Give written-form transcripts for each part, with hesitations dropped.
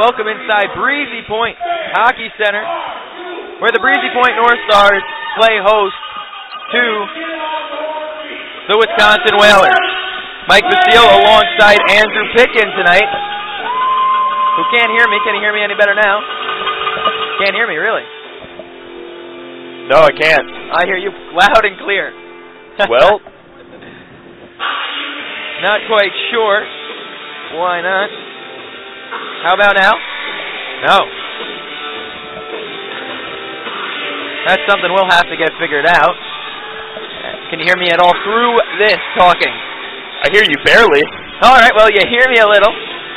welcome inside Breezy Point Hockey Center, where the Breezy Point North Stars play host to the Wisconsin Whalers. Mike Basile alongside Andrew Pitkin tonight, who can't hear me. Can you hear me any better now? Can't hear me, really? No, I can't. I hear you loud and clear. Well, not quite sure. Why not? How about now? No. That's something we'll have to get figured out. Can you hear me at all through this talking? I hear you barely. All right, well, you hear me a little.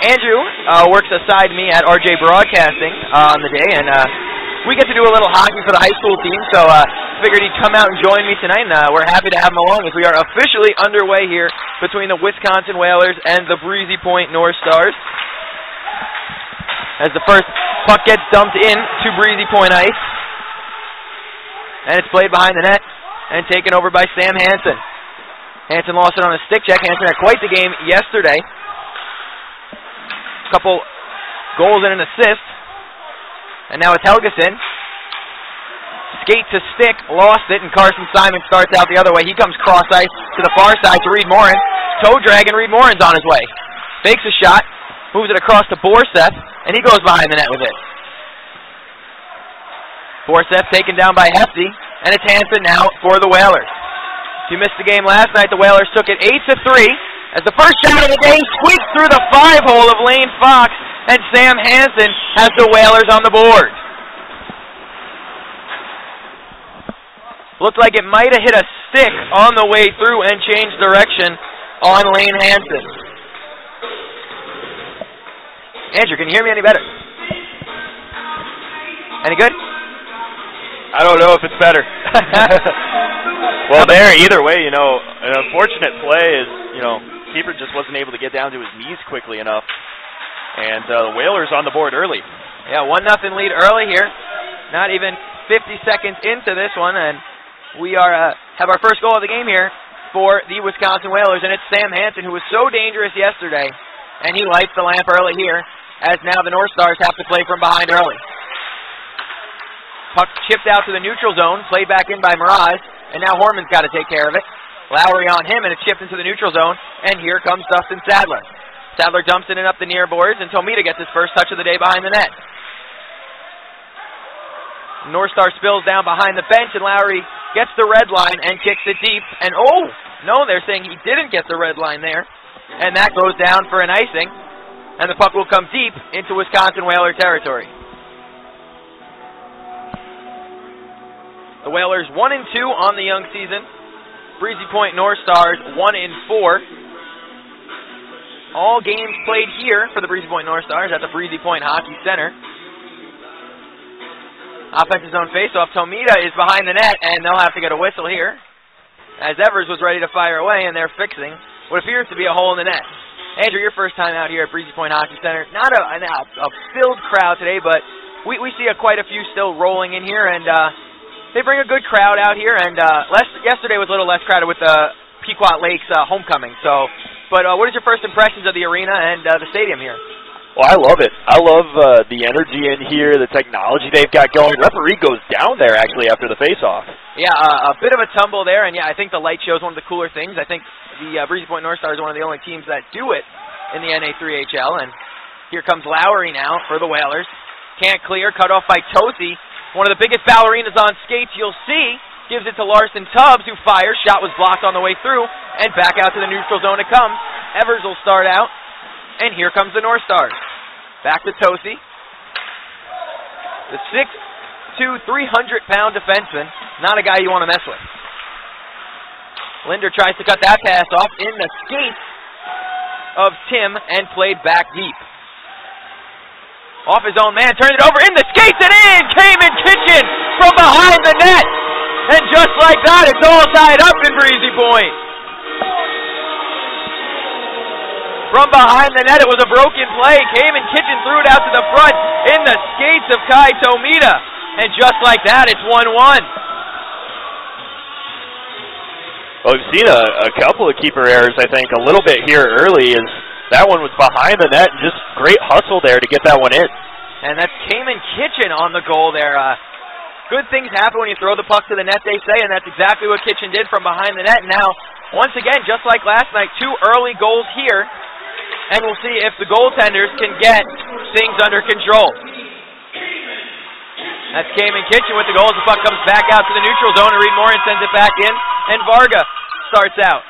Andrew works aside me at RJ Broadcasting on the day, and we get to do a little hockey for the high school team, so figured he'd come out and join me tonight, and we're happy to have him along as we are officially underway here between the Wisconsin Whalers and the Breezy Point North Stars. As the first puck gets dumped in to Breezy Point ice, and it's played behind the net and taken over by Sam Hansen. Hansen lost it on a stick check. Hansen had quite the game yesterday. A couple goals and an assist. And now it's Helgeson. Skate to stick, lost it, and Carson Simon starts out the other way. He comes cross ice to the far side to Reed Morin. Toe drag, and Reed Morin's on his way. Fakes a shot, moves it across to Borseth, and he goes behind the net with it. Borseth taken down by Hefty, and it's Hansen now for the Whalers. If you missed the game last night, the Whalers took it 8-3 as the first shot of the day squeaked through the 5-hole of Lane Fox, and Sam Hansen has the Whalers on the board. Looked like it might have hit a stick on the way through and changed direction on Lane Hansen. Andrew, can you hear me any better? Any good? I don't know if it's better. Well, there, either way, an unfortunate play is, keeper just wasn't able to get down to his knees quickly enough. And the Whalers on the board early. Yeah, 1-0 lead early here. Not even 50 seconds into this one, and we are have our first goal of the game here for the Wisconsin Whalers, and it's Sam Hansen, who was so dangerous yesterday, and he lights the lamp early here, as now the North Stars have to play from behind early. Puck chipped out to the neutral zone, played back in by Mirage, and now Horman's got to take care of it. Lowry on him, and it's chipped into the neutral zone, and here comes Dustin Sadler. Sadler dumps it in up the near boards, and Tomita gets his first touch of the day behind the net. North Star spills down behind the bench, and Lowry gets the red line and kicks it deep. And oh, no, they're saying he didn't get the red line there. And that goes down for an icing, and the puck will come deep into Wisconsin Whaler territory. The Whalers 1-2 on the young season. Breezy Point North Stars 1-4. All games played here for the Breezy Point North Stars at the Breezy Point Hockey Center. Offensive zone faceoff. Tomita is behind the net, and they'll have to get a whistle here, as Evers was ready to fire away, and they're fixing what appears to be a hole in the net. Andrew, your first time out here at Breezy Point Hockey Center. Not a filled crowd today, but we see quite a few still rolling in here, and they bring a good crowd out here. And yesterday was a little less crowded with the Pequot Lakes homecoming. But what is your first impressions of the arena and the stadium here? Well, I love it. I love the energy in here, the technology they've got going. Referee goes down there, actually, after the face-off. Yeah, a bit of a tumble there, and yeah, I think the light show is one of the cooler things. I think the Breezy Point North Stars are one of the only teams that do it in the NA3HL, and here comes Lowry now for the Whalers. Can't clear, cut off by Tosi. One of the biggest ballerinas on skates you'll see. Gives it to Larson Tubbs, who fires. Shot was blocked on the way through, and back out to the neutral zone it comes. Evers will start out, and here comes the North Stars. Back to Tosi. The 6'2", 300-pound defenseman. Not a guy you want to mess with. Linder tries to cut that pass off in the skates of Tim and played back deep. Off his own man, turned it over in the skates and in! Cayman Kitchen from behind the net! And just like that, it's all tied up in Breezy Point. From behind the net, it was a broken play. Cayman Kitchen threw it out to the front in the skates of Kai Tomita. And just like that, it's 1-1. Well, we've seen a couple of keeper errors, I think, a little bit here early as That one was behind the net, and just great hustle there to get that one in. And that's Cayman Kitchen on the goal there. Good things happen when you throw the puck to the net, they say, and that's exactly what Kitchen did from behind the net. And now, once again, just like last night, 2 early goals here, and we'll see if the goaltenders can get things under control. That's Cayman Kitchen with the goals. The puck comes back out to the neutral zone, and Reed Morin sends it back in, and Varga starts out.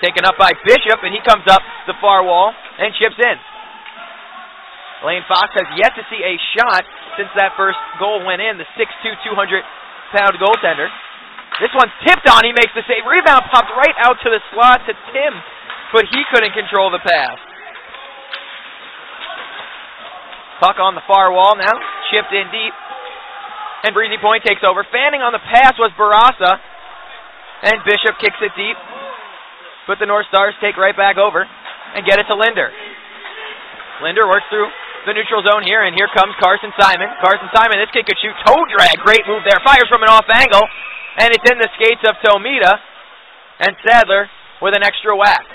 Taken up by Bishop, and he comes up the far wall and chips in. Lane Fox has yet to see a shot since that first goal went in, the 6'2", 200-pound goaltender. This one's tipped on. He makes the save. Rebound popped right out to the slot to Tim, but he couldn't control the pass. Puck on the far wall now, chipped in deep, and Breezy Point takes over. Fanning on the pass was Barassa, and Bishop kicks it deep, but the North Stars take right back over and get it to Linder. Linder works through the neutral zone here, and here comes Carson Simon. Carson Simon, this kid could shoot. Toe drag, great move there. Fires from an off angle, and it's in the skates of Tomita, and Sadler with an extra whack.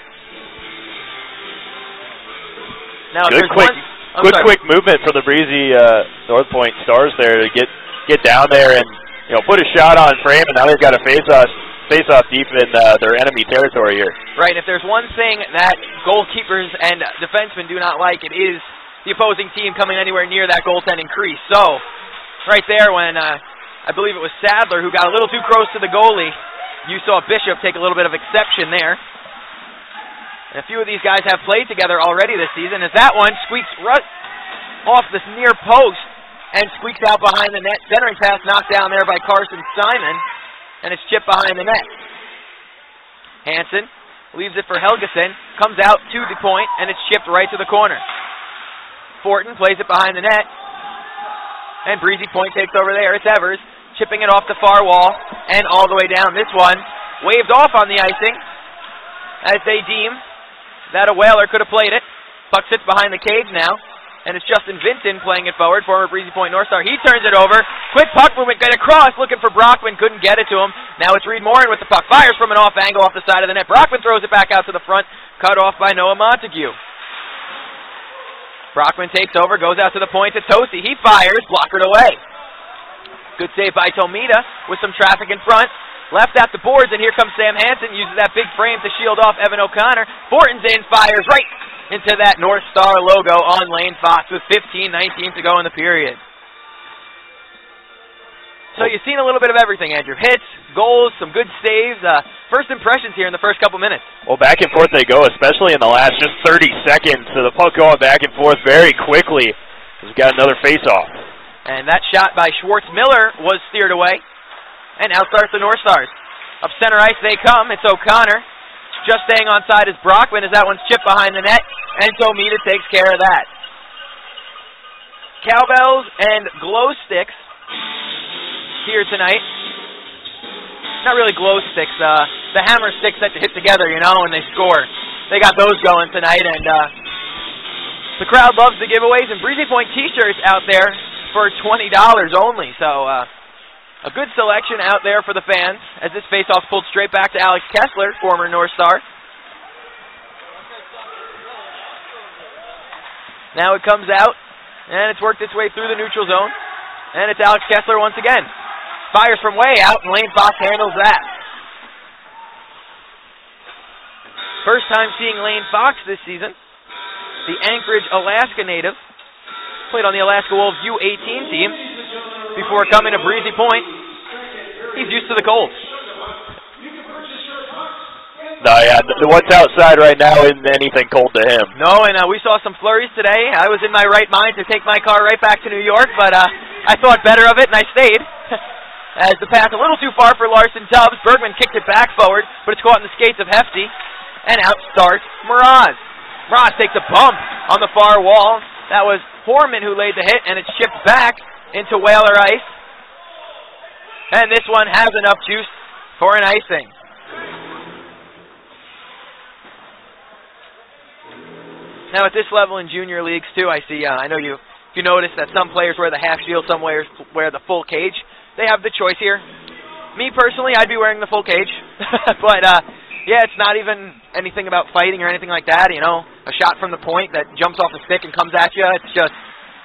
Now, quick movement for the Breezy North Point Stars there to get down there and put a shot on frame, and now they've got a face-off deep in their enemy territory here. Right, if there's one thing that goalkeepers and defensemen do not like, it is the opposing team coming anywhere near that goaltending crease. So, right there when I believe it was Sadler who got a little too close to the goalie, you saw Bishop take a little bit of exception there. And a few of these guys have played together already this season, as that one squeaks right off this near post and squeaks out behind the net. Centering pass knocked down there by Carson Simon, and it's chipped behind the net. Hansen leaves it for Helgeson, comes out to the point, and it's chipped right to the corner. Fortin plays it behind the net, and Breezy Point takes over there. It's Evers chipping it off the far wall and all the way down. This one waved off on the icing as they deem that a Whaler could have played it. Puck sits behind the cage now, and it's Justin Vinton playing it forward, former Breezy Point North Star. He turns it over. Quick puck movement, get across, looking for Brockman, couldn't get it to him. Now it's Reed Morin with the puck. Fires from an off angle off the side of the net. Brockman throws it back out to the front, cut off by Noah Montague. Brockman takes over, goes out to the point to Tosi. He fires, blockered away. Good save by Tomita with some traffic in front. Left at the boards, and here comes Sam Hansen, uses that big frame to shield off Evan O'Connor. Fortin's in, fires right into that North Star logo on Lane Fox with 15:19 to go in the period. So you've seen a little bit of everything, Andrew. Hits, goals, some good saves. First impressions here in the first couple minutes. Well, back and forth they go, especially in the last just 30 seconds. So the puck going back and forth very quickly. We've got another face-off. And that shot by Schwartz-Miller was steered away. And out starts the North Stars. Up center ice they come. It's O'Connor. Just staying on side is Brockman as that one's chipped behind the net. And Tomita takes care of that. Cowbells and glow sticks here tonight. Not really glow sticks, the hammer sticks that you hit together, when they score. They got those going tonight, and the crowd loves the giveaways, and Breezy Point t-shirts out there for $20 only. So a good selection out there for the fans, as this faceoff pulled straight back to Alex Kessler, former North Star. Now it comes out, and it's worked its way through the neutral zone, and it's Alex Kessler once again. Fires from way out, and Lane Fox handles that. First time seeing Lane Fox this season. The Anchorage, Alaska native. Played on the Alaska Wolves U18 team before coming to Breezy Point. He's used to the cold. No, yeah, what's outside right now isn't anything cold to him. No, and we saw some flurries today. I was in my right mind to take my car right back to New York, but I thought better of it, and I stayed. As the pass a little too far for Larson Tubbs. Bergman kicked it back forward, but it's caught in the skates of Hefty. And out starts Mraz. Mraz takes a bump on the far wall. That was Horman who laid the hit, and it's chipped back into Whaler ice. And this one has enough juice for an icing. Now at this level in junior leagues too, I see, I know you notice that some players wear the half shield, some players wear the full cage. They have the choice here. Me personally, I'd be wearing the full cage. But Yeah, it's not even anything about fighting or anything like that, you know. A shot from the point that jumps off the stick and comes at you. It's just,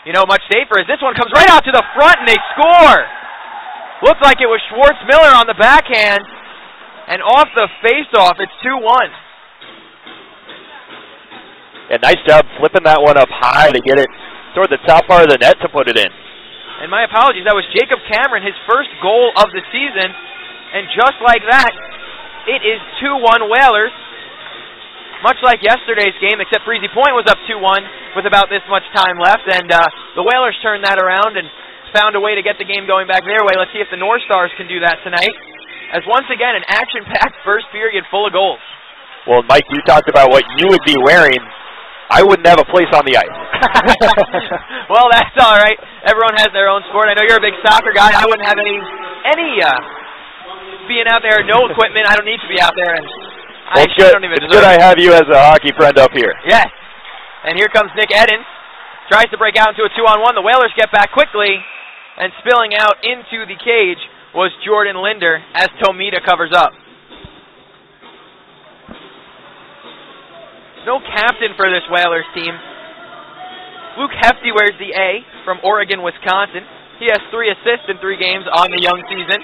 you know, much safer as this one comes right out to the front and they score. Looked like it was Schwartz-Miller on the backhand. And off the face-off, it's 2-1. Yeah, nice job flipping that one up high to get it toward the top part of the net to put it in. And my apologies, that was Jacob Cameron, his first goal of the season. And just like that, it is 2-1 Whalers. Much like yesterday's game, except Breezy Point was up 2-1 with about this much time left. And the Whalers turned that around and found a way to get the game going back their way. Let's see if the North Stars can do that tonight. As once again, an action-packed first period full of goals. Well, Mike, you talked about what you would be wearing. I wouldn't have a place on the ice. Well, that's all right. Everyone has their own sport. I know you're a big soccer guy. I wouldn't have any being out there, no equipment. I don't need to be out there. And well, it's good I have you as a hockey friend up here. Yes. And here comes Nick Eddins. Tries to break out into a 2-on-1. The Whalers get back quickly. And spilling out into the cage was Jordan Linder as Tomita covers up. No captain for this Whalers team. Luke Hefty wears the A from Oregon, Wisconsin. He has 3 assists in 3 games on the young season.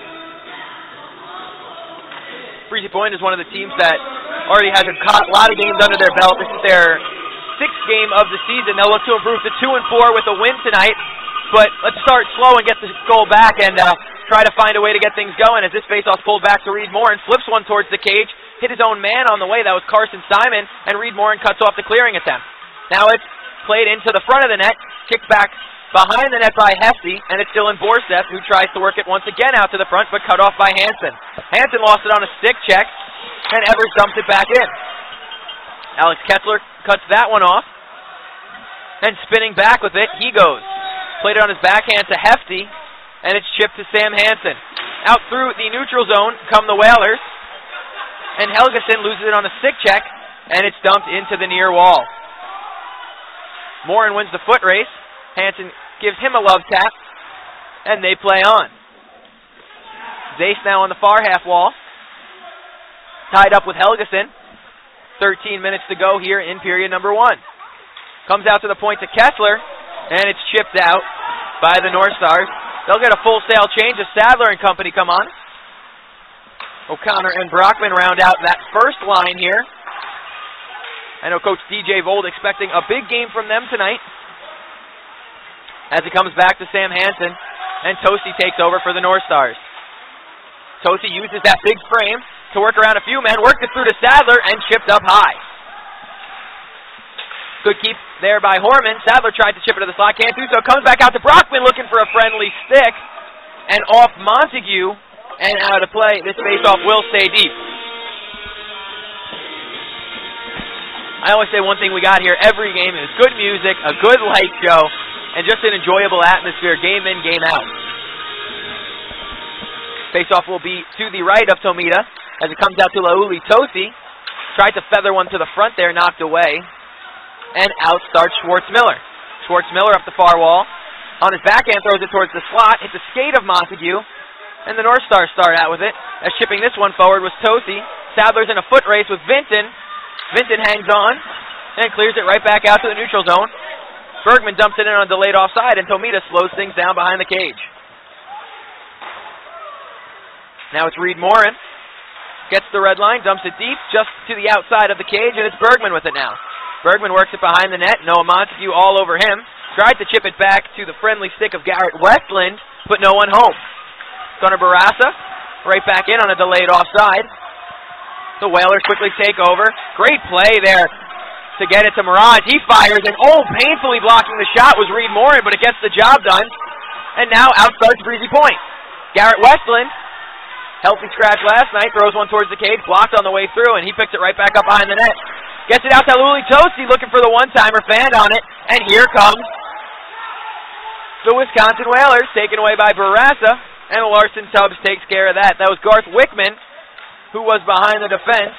Breezy Point is one of the teams that already has a lot of games under their belt. This is their 6th game of the season. They'll look to improve to 2-4 with a win tonight. But let's start slow and get the goal back and try to find a way to get things going as this faceoff pulled back to Reed Morin, flips one towards the cage, hit his own man on the way. That was Carson Simon, and Reed Morin cuts off the clearing attempt. Now it's played into the front of the net, kicked back behind the net by Hefty, and it's still in Borstedt, who tries to work it once again out to the front, but cut off by Hansen. Hansen lost it on a stick check, and Evers dumped it back in. Alex Kessler cuts that one off, and spinning back with it, he goes. Played it on his backhand to Hefty, and it's chipped to Sam Hansen. Out through the neutral zone come the Whalers, and Helgeson loses it on a stick check, and it's dumped into the near wall. Morin wins the foot race. Hansen gives him a love tap, and they play on. Zace now on the far half wall, tied up with Helgeson. 13 minutes to go here in period number 1. Comes out to the point to Kessler, and it's chipped out by the North Stars. They'll get a full sail change as Sadler and company come on. O'Connor and Brockman round out that first line here. I know Coach DJ Vold expecting a big game from them tonight as he comes back to Sam Hansen, and Tosi takes over for the North Stars. Tosi uses that big frame to work around a few men, worked it through to Sadler, and chipped up high. Good keep there by Horman. Sadler tried to chip it to the slot, can't do so. Comes back out to Brockman looking for a friendly stick, and off Montague and out of play. This faceoff will stay deep. I always say one thing we got here every game is good music, a good light show, and just an enjoyable atmosphere, game in, game out. Faceoff will be to the right of Tomita as it comes out to Lauli Tosi. Tried to feather one to the front there, knocked away. And out starts Schwartz-Miller. Schwartz-Miller up the far wall. On his backhand, throws it towards the slot. Hits the skate of Montague. And the North Stars start out with it. As shipping this one forward was Tosi. Sadler's in a foot race with Vinton. Vinton hangs on and clears it right back out to the neutral zone. Bergman dumps it in on a delayed offside, and Tomita slows things down behind the cage. Now it's Reed Morin. Gets the red line, dumps it deep, just to the outside of the cage, and it's Bergman with it now. Bergman works it behind the net. Noah Montague all over him. Tried to chip it back to the friendly stick of Garrett Westland, but no one home. Gunnar Barassa right back in on a delayed offside. The Whalers quickly take over. Great play there to get it to Mirage. He fires, and painfully blocking the shot was Reed Morin, but it gets the job done. And now out starts Breezy Point. Garrett Westland, healthy scratch last night, throws one towards the cage, blocked on the way through, and he picks it right back up behind the net. Gets it out to Lauli Tosi, looking for the one-timer, fanned on it, and here comes the Wisconsin Whalers, taken away by Barassa, and Larson Tubbs takes care of that. That was Garth Wickman, who was behind the defense,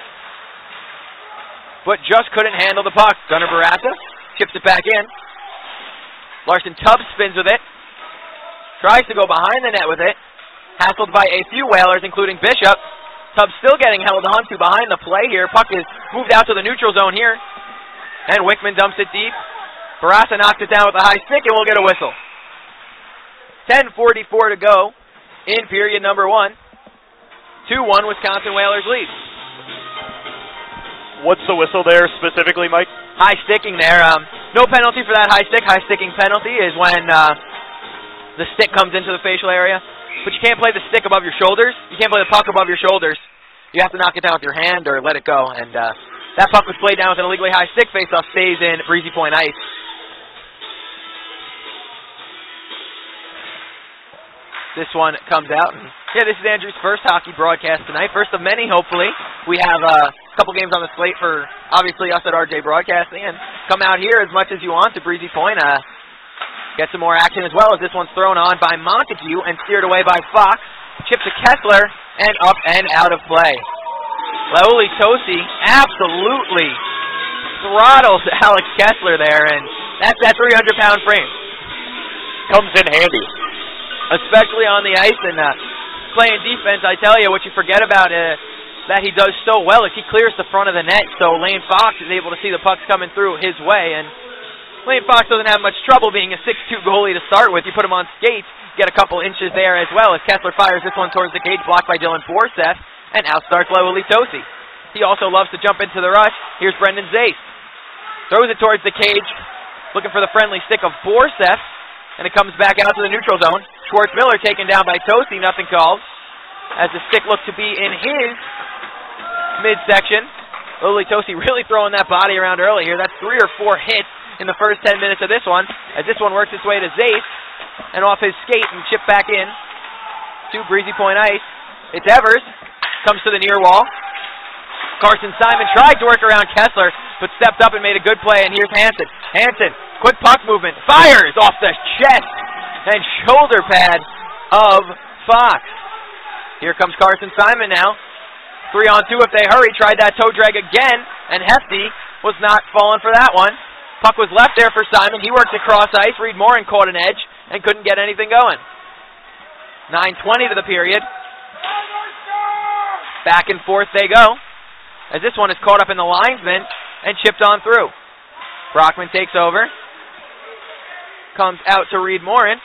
but just couldn't handle the puck. Gunnar Barassa chips it back in. Larson Tubbs spins with it, tries to go behind the net with it, hassled by a few Whalers, including Bishop, Tubbs still getting held on to behind the play here. Puck is moved out to the neutral zone here. And Wickman dumps it deep. Barassa knocks it down with a high stick, and we'll get a whistle. 10:44 to go in period number 1. 2-1 Wisconsin Whalers lead. What's the whistle there specifically, Mike? High sticking there. No penalty for that high stick. High sticking penalty is when the stick comes into the facial area. But you can't play the stick above your shoulders. You can't play the puck above your shoulders. You have to knock it down with your hand or let it go. And that puck was played down with an illegally high stick. Faceoff stays in Breezy Point ice. This one comes out. And yeah, this is Andrew's first hockey broadcast tonight. First of many, hopefully. We have a couple games on the slate for, obviously, us at RJ Broadcasting. And come out here as much as you want to Breezy Point. Get some more action as well as this one's thrown on by Montague and steered away by Fox. Chip to Kessler and up and out of play. Lauli Tosi absolutely throttles Alex Kessler there, and that's that 300-pound frame. Comes in handy. Especially on the ice and playing defense, I tell you, what you forget about that he does so well is he clears the front of the net, so Lane Fox is able to see the pucks coming through his way, and Lane Fox doesn't have much trouble being a 6'2 goalie to start with. You put him on skates, get a couple inches there as well as Kessler fires this one towards the cage, blocked by Dylan Forseth, and out starts Lauli Tosi. He also loves to jump into the rush. Here's Brendan Zace. Throws it towards the cage, looking for the friendly stick of Forseth, and it comes back out to the neutral zone. Schwartz-Miller taken down by Tosi, nothing called, as the stick looked to be in his midsection. Lauli Tosi really throwing that body around early here. That's 3 or 4 hits in the first 10 minutes of this one, as this one works its way to Zace, and off his skate and chipped back in to Breezy Point ice. It's Evers, comes to the near wall. Carson Simon tried to work around Kessler, but stepped up and made a good play, and here's Hansen. Hansen, quick puck movement, fires off the chest and shoulder pad of Fox. Here comes Carson Simon now. 3-on-2 if they hurry, tried that toe drag again, and Hefty was not falling for that one. Puck was left there for Simon. He worked across ice. Reed Morin caught an edge and couldn't get anything going. 9:20 to the period. Back and forth they go, as this one is caught up in the linesman and chipped on through. Brockman takes over. Comes out to Reed Morin.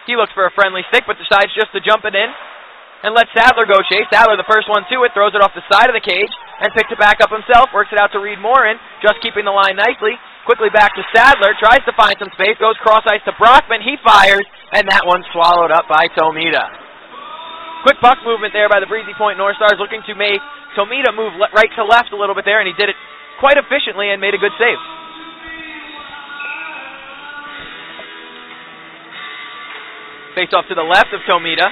He looks for a friendly stick, but decides just to jump it in and let Sadler go chase. Sadler, the first one to it, throws it off the side of the cage and picks it back up himself. Works it out to Reed Morin, just keeping the line nicely. Quickly back to Sadler, tries to find some space, goes cross ice to Brockman. He fires, and that one's swallowed up by Tomita. Quick puck movement there by the Breezy Point North Stars, looking to make Tomita move right to left a little bit there, and he did it quite efficiently and made a good save. Face off to the left of Tomita.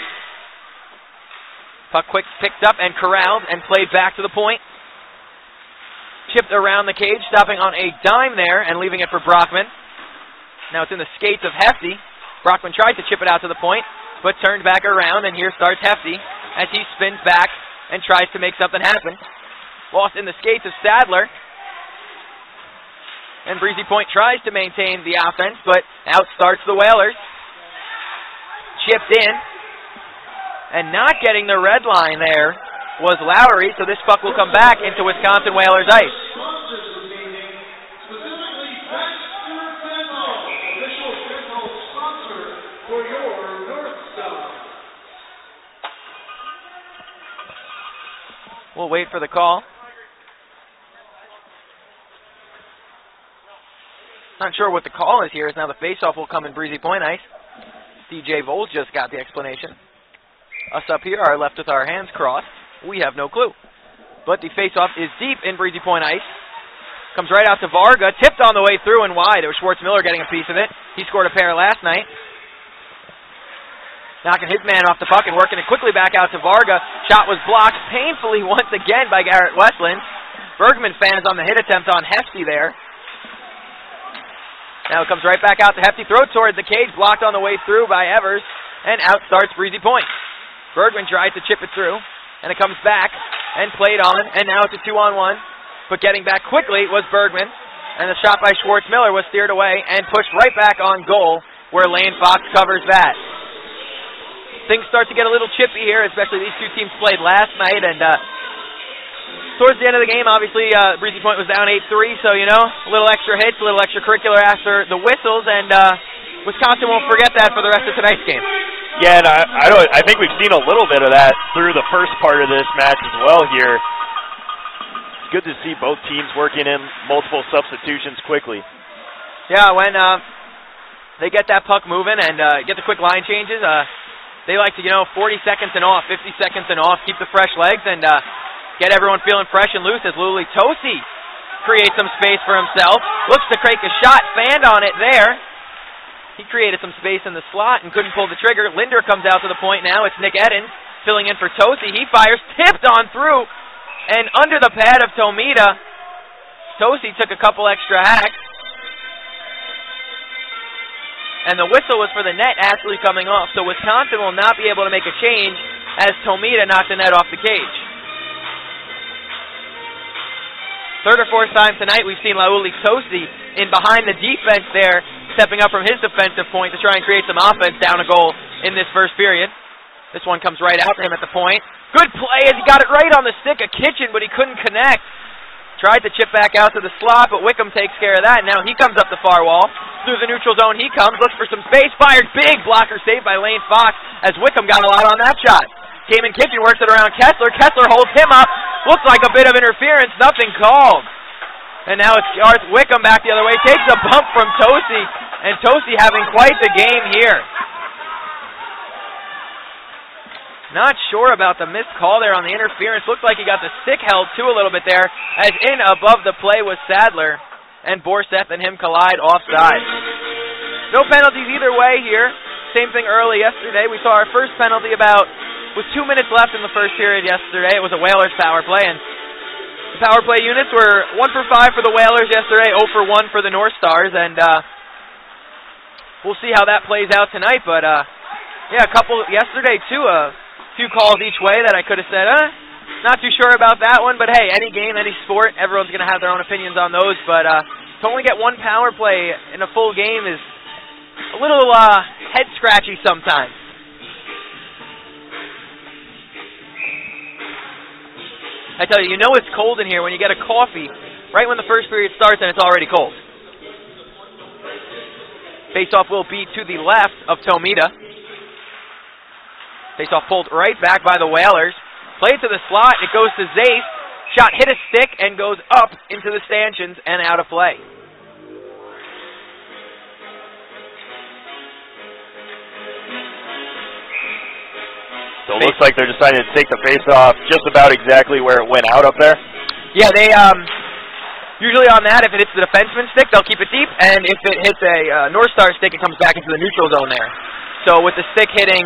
Puck quick picked up and corralled and played back to the point. Chipped around the cage, stopping on a dime there and leaving it for Brockman. Now it's in the skates of Hefty. Brockman tried to chip it out to the point, but turned back around, and here starts Hefty as he spins back and tries to make something happen. Lost in the skates of Sadler. And Breezy Point tries to maintain the offense, but out starts the Whalers. Chipped in. And not getting the red line there was Lowry, so this puck will come back into Wisconsin Whalers ice. We'll wait for the call. Not sure what the call is here, as now the faceoff will come in Breezy Point ice. DJ Voles just got the explanation. Us up here are left with our hands crossed. We have no clue. But the faceoff is deep in Breezy Point ice. Comes right out to Varga. Tipped on the way through and wide. It was Schwartz-Miller getting a piece of it. He scored a pair last night. Knocking his man off the puck and working it quickly back out to Varga. Shot was blocked painfully once again by Garrett Westland. Bergman fans on the hit attempt on Hefty there. Now it comes right back out to Hefty. Throw towards the cage. Blocked on the way through by Evers. And out starts Breezy Point. Bergman tries to chip it through, and it comes back and played on, and now it's a 2-on-1. But getting back quickly was Bergman, and the shot by Schwartz-Miller was steered away and pushed right back on goal, where Lane Fox covers that. Things start to get a little chippy here, especially these two teams played last night, and towards the end of the game, obviously, Breezy Point was down 8-3, so, you know, a little extra hits, a little extracurricular after the whistles, and Wisconsin won't forget that for the rest of tonight's game. Yeah, and I think we've seen a little bit of that through the first part of this match as well here. It's good to see both teams working in multiple substitutions quickly. Yeah, when they get that puck moving and get the quick line changes, they like to, 40 seconds and off, 50 seconds and off, keep the fresh legs, and get everyone feeling fresh and loose as Luli Tosi creates some space for himself. Looks to create a shot, fanned on it there. He created some space in the slot and couldn't pull the trigger. Linder comes out to the point now. It's Nick Eden filling in for Tosi. He fires, tipped on through, and under the pad of Tomita. Tosi took a couple extra hacks. And the whistle was for the net actually coming off, so Wisconsin will not be able to make a change as Tomita knocked the net off the cage. Third or fourth time tonight we've seen Lauli Tosi in behind the defense there, stepping up from his defensive point to try and create some offense down a goal in this first period. This one comes right out to him at the point. Good play as he got it right on the stick of Kitchen, but he couldn't connect. Tried to chip back out to the slot, but Wickham takes care of that. Now he comes up the far wall. Through the neutral zone he comes, looks for some space, fired, big blocker saved by Lane Fox as Wickham got a lot on that shot. Cayman Kitchen works it around Kessler. Kessler holds him up. Looks like a bit of interference, nothing called. And now it's Garth Wickham back the other way. Takes a bump from Tosi, and Tosi having quite the game here. Not sure about the missed call there on the interference. Looked like he got the stick held too a little bit there, as in above the play was Sadler, and Borseth and him collide offside. No penalties either way here. Same thing early yesterday. We saw our first penalty with 2 minutes left in the first period yesterday. It was a Whalers power play, and the power play units were 1 for 5 for the Whalers yesterday, 0 for 1 for the North Stars, and we'll see how that plays out tonight. But yeah, a couple yesterday too, a few calls each way that I could have said, not too sure about that one, but hey, any game, any sport, everyone's going to have their own opinions on those, but to only get one power play in a full game is a little head-scratchy sometimes. I tell you, you know it's cold in here when you get a coffee right when the first period starts and it's already cold. Faceoff will be to the left of Tomita. Faceoff pulled right back by the Whalers. Played to the slot. It goes to Zace. Shot hit a stick and goes up into the stanchions and out of play. So it looks like they're deciding to take the face-off just about exactly where it went out up there. Yeah, they usually on that, if it hits the defenseman's stick, they'll keep it deep, and if it hits a North Star stick, it comes back into the neutral zone there. So with the stick hitting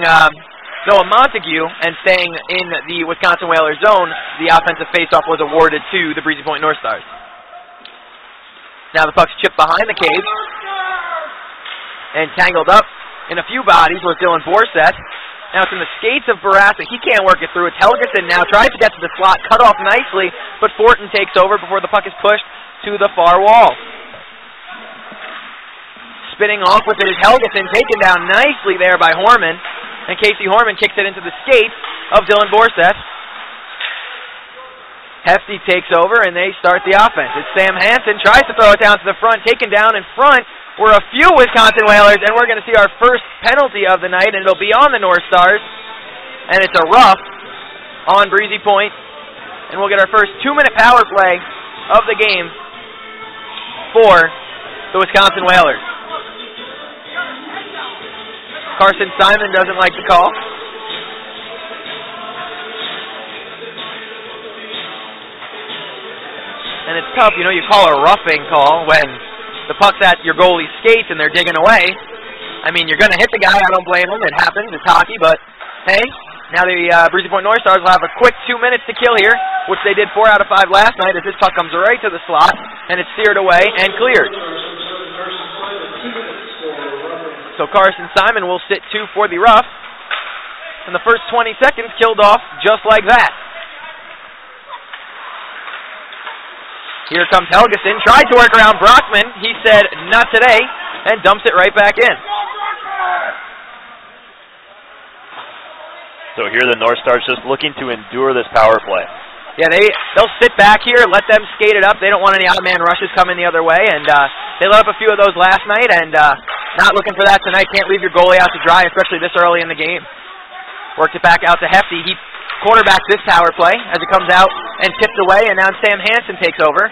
Noah Montague and staying in the Wisconsin Whalers zone, the offensive face-off was awarded to the Breezy Point North Stars. Now the puck's chipped behind the cage and tangled up in a few bodies with Dylan Borseth. Now it's in the skates of Barassa. He can't work it through. It's Helgeson now tries to get to the slot, cut off nicely, but Fortin takes over before the puck is pushed to the far wall. Spinning off with it is Helgeson, taken down nicely there by Horman, and Casey Horman kicks it into the skates of Dylan Borseth. Hefty takes over, and they start the offense. It's Sam Hansen, tries to throw it down to the front, taken down in front. We're a few Wisconsin Whalers, and we're going to see our first penalty of the night, and it'll be on the North Stars. And it's a rough on Breezy Point. And we'll get our first 2-minute power play of the game for the Wisconsin Whalers. Carson Simon doesn't like the call. And it's tough, you know, you call a roughing call when the puck's at your goalie's skates and they're digging away. I mean, you're going to hit the guy. I don't blame him. It happens. It's hockey. But, hey, now the Breezy Point North Stars will have a quick 2 minutes to kill here, which they did 4 out of 5 last night as this puck comes right to the slot, and it's steered away and cleared. So Carson Simon will sit 2 for the rough. And the first 20 seconds killed off just like that. Here comes Helgeson, tried to work around Brockman. He said, not today, and dumps it right back in. So here the North Stars just looking to endure this power play. Yeah, they'll sit back here, let them skate it up. They don't want any odd man rushes coming the other way, and they let up a few of those last night, and not looking for that tonight. Can't leave your goalie out to dry, especially this early in the game. Worked it back out to Hefty. He quarterbacks this power play as it comes out and tipped away, and now Sam Hansen takes over.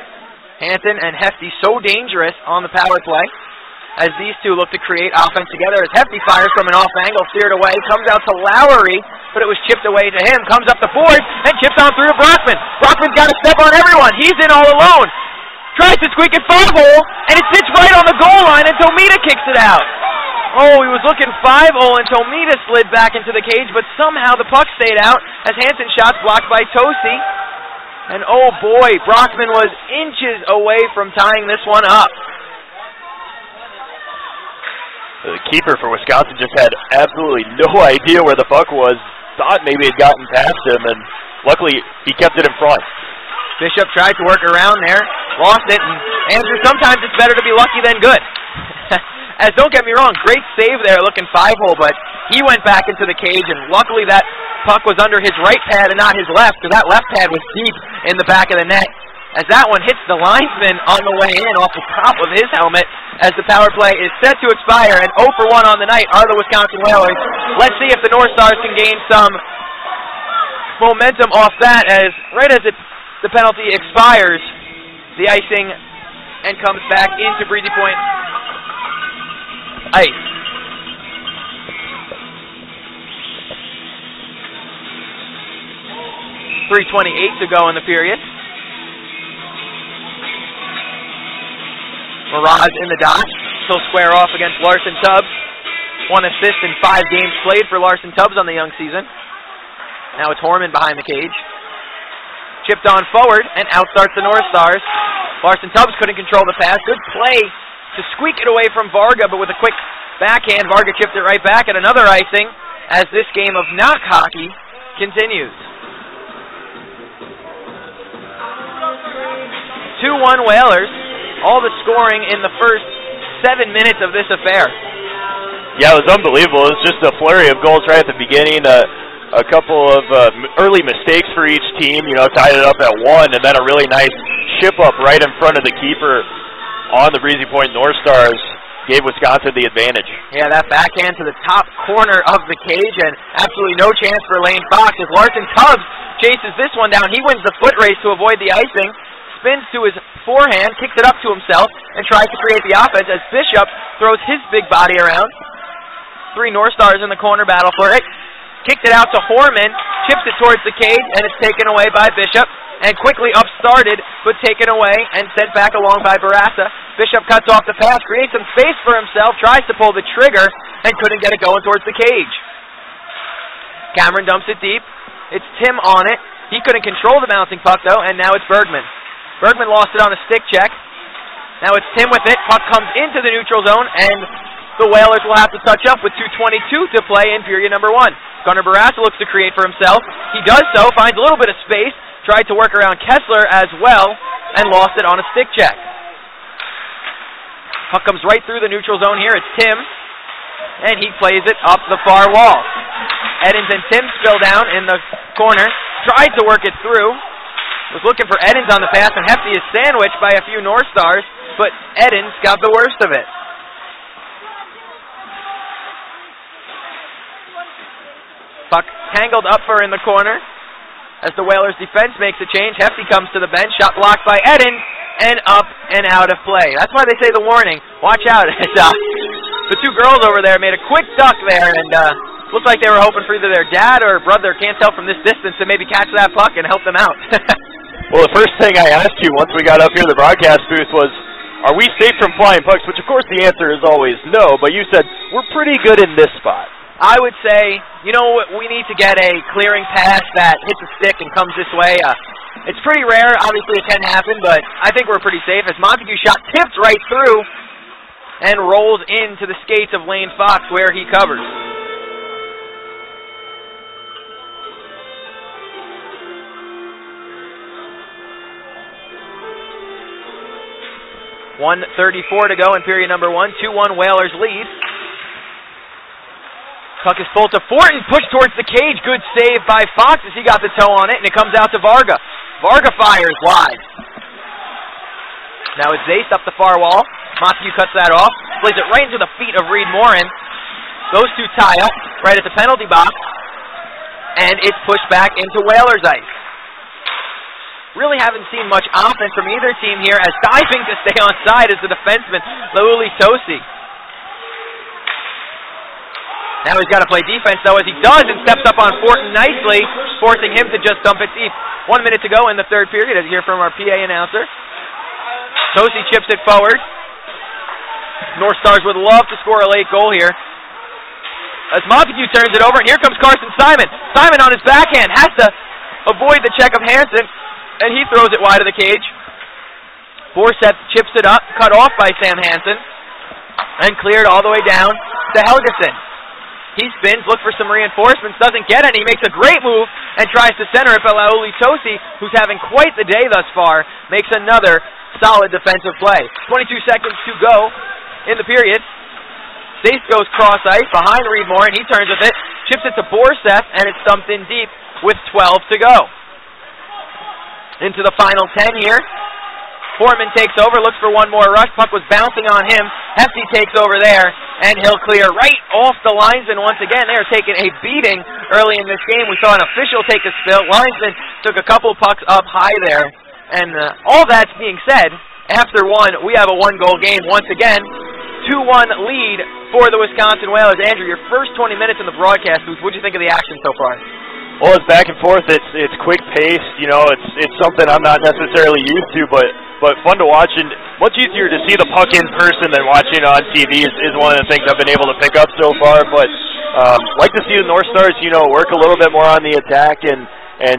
Hansen and Hefty so dangerous on the power play as these two look to create offense together. As Hefty fires from an off angle, steered away, comes out to Lowry, but it was chipped away to him, comes up the boards, and chipped on through to Brockman. Brockman's got to step on everyone. He's in all alone. Tries to squeak it 5-hole, and it sits right on the goal line, and Tomita kicks it out. Oh, he was looking 5-0, and Tomita slid back into the cage, but somehow the puck stayed out as Hansen shot's blocked by Tosi. And oh boy, Brockman was inches away from tying this one up. The keeper for Wisconsin just had absolutely no idea where the puck was. Thought maybe it had gotten past him, and luckily he kept it in front. Bishop tried to work around there, lost it, and Andrew, sometimes it's better to be lucky than good. As don't get me wrong, great save there, looking 5-hole, but he went back into the cage, and luckily that puck was under his right pad and not his left, because that left pad was deep in the back of the net. As that one hits the linesman on the way in off the top of his helmet as the power play is set to expire, and 0 for 1 on the night are the Wisconsin Whalers. Let's see if the North Stars can gain some momentum off that, as right as the penalty expires, the icing and comes back into Breezy Point ice. .328 to go in the period. Mirage in the dot. He'll square off against Larson Tubbs. 1 assist in 5 games played for Larson Tubbs on the young season. Now it's Horman behind the cage. Chipped on forward and outstarts the North Stars. Larson Tubbs couldn't control the pass. Good play to squeak it away from Varga, but with a quick backhand, Varga chipped it right back, and another icing as this game of knock hockey continues. 2-1 Whalers. All the scoring in the first 7 minutes of this affair. Yeah, it was unbelievable. It was just a flurry of goals right at the beginning. A couple of early mistakes for each team, tied it up at 1, and then a really nice ship up right in front of the keeper on the Breezy Point North Stars gave Wisconsin the advantage. Yeah, that backhand to the top corner of the cage, and absolutely no chance for Lane Fox as Larson Tubbs chases this one down. He wins the foot race to avoid the icing. Spins to his forehand, kicks it up to himself, and tries to create the offense as Bishop throws his big body around. 3 North Stars in the corner battle for it. Kicked it out to Horman, chips it towards the cage, and it's taken away by Bishop, and quickly upstarted, but taken away and sent back along by Barassa. Bishop cuts off the pass, creates some space for himself, tries to pull the trigger, and couldn't get it going towards the cage. Cameron dumps it deep. It's Tim on it. He couldn't control the bouncing puck, though, and now it's Bergman. Bergman lost it on a stick check. Now it's Tim with it. Puck comes into the neutral zone, and the Whalers will have to touch up with 2:22 to play in period number 1. Gunnar Barassa looks to create for himself. He does so, finds a little bit of space, tried to work around Kessler as well, and lost it on a stick check. Puck comes right through the neutral zone here. It's Tim, and he plays it up the far wall. Eddins and Tim spill down in the corner. Tried to work it through. Was looking for Eddins on the pass, and Hefty is sandwiched by a few North Stars, but Eddins got the worst of it. Puck tangled up for in the corner as the Whalers defense makes a change. Hefty comes to the bench, shot blocked by Eddins, and up and out of play. That's why they say the warning. Watch out. The 2 girls over there made a quick duck there, and looked like they were hoping for either their dad or brother, can't tell from this distance, to maybe catch that puck and help them out. Well, the first thing I asked you once we got up here to the broadcast booth was, are we safe from flying pucks? Which, of course, the answer is always no, but you said, we're pretty good in this spot. I would say, we need to get a clearing pass that hits a stick and comes this way. It's pretty rare. Obviously, it can happen, but I think we're pretty safe as Montague shot tips right through and rolls into the skates of Lane Fox where he covers. 1:34 to go in period number 1. 2-1 Whalers lead. Puck is pulled to Fortin, pushed towards the cage. Good save by Fox as he got the toe on it, and it comes out to Varga. Varga fires wide. Now it's Zace up the far wall. Montague cuts that off. Plays it right into the feet of Reed Morin. Those two tie up right at the penalty box. And it's pushed back into Whalers ice. Really haven't seen much offense from either team here, as diving to stay on side is the defenseman, Lauli Tosi. Now he's got to play defense, though, as he does, and steps up on Fortin nicely, forcing him to just dump it deep. 1 minute to go in the third period, as you hear from our PA announcer. Tosi chips it forward. North Stars would love to score a late goal here, as Montague turns it over, and here comes Carson Simon. Simon on his backhand has to avoid the check of Hansen, and he throws it wide of the cage. Forseth chips it up, cut off by Sam Hansen, and cleared all the way down to Helgeson. He spins, looks for some reinforcements, doesn't get any, makes a great move, and tries to center it, but Lauli Tosi, who's having quite the day thus far, makes another solid defensive play. 22 seconds to go in the period. Zace goes cross ice behind Reed Moore, and he turns with it, chips it to Borseth, and it's dumped in deep with 12 to go. Into the final 10 here. Foreman takes over, looks for one more rush. Puck was bouncing on him. Hefty takes over there, and he'll clear right off the linesman once again. They are taking a beating early in this game. We saw an official take a spill. Linesman took a couple pucks up high there. And all that's being said, after one, we have a one-goal game once again. 2-1 lead for the Wisconsin Whalers. Andrew, your first 20 minutes in the broadcast booth, what did you think of the action so far? Well, it's back and forth. It's quick paced. You know, it's something I'm not necessarily used to, but fun to watch, and much easier to see the puck in person than watching on TV is one of the things I've been able to pick up so far. But like to see the North Stars, you know, work a little bit more on the attack and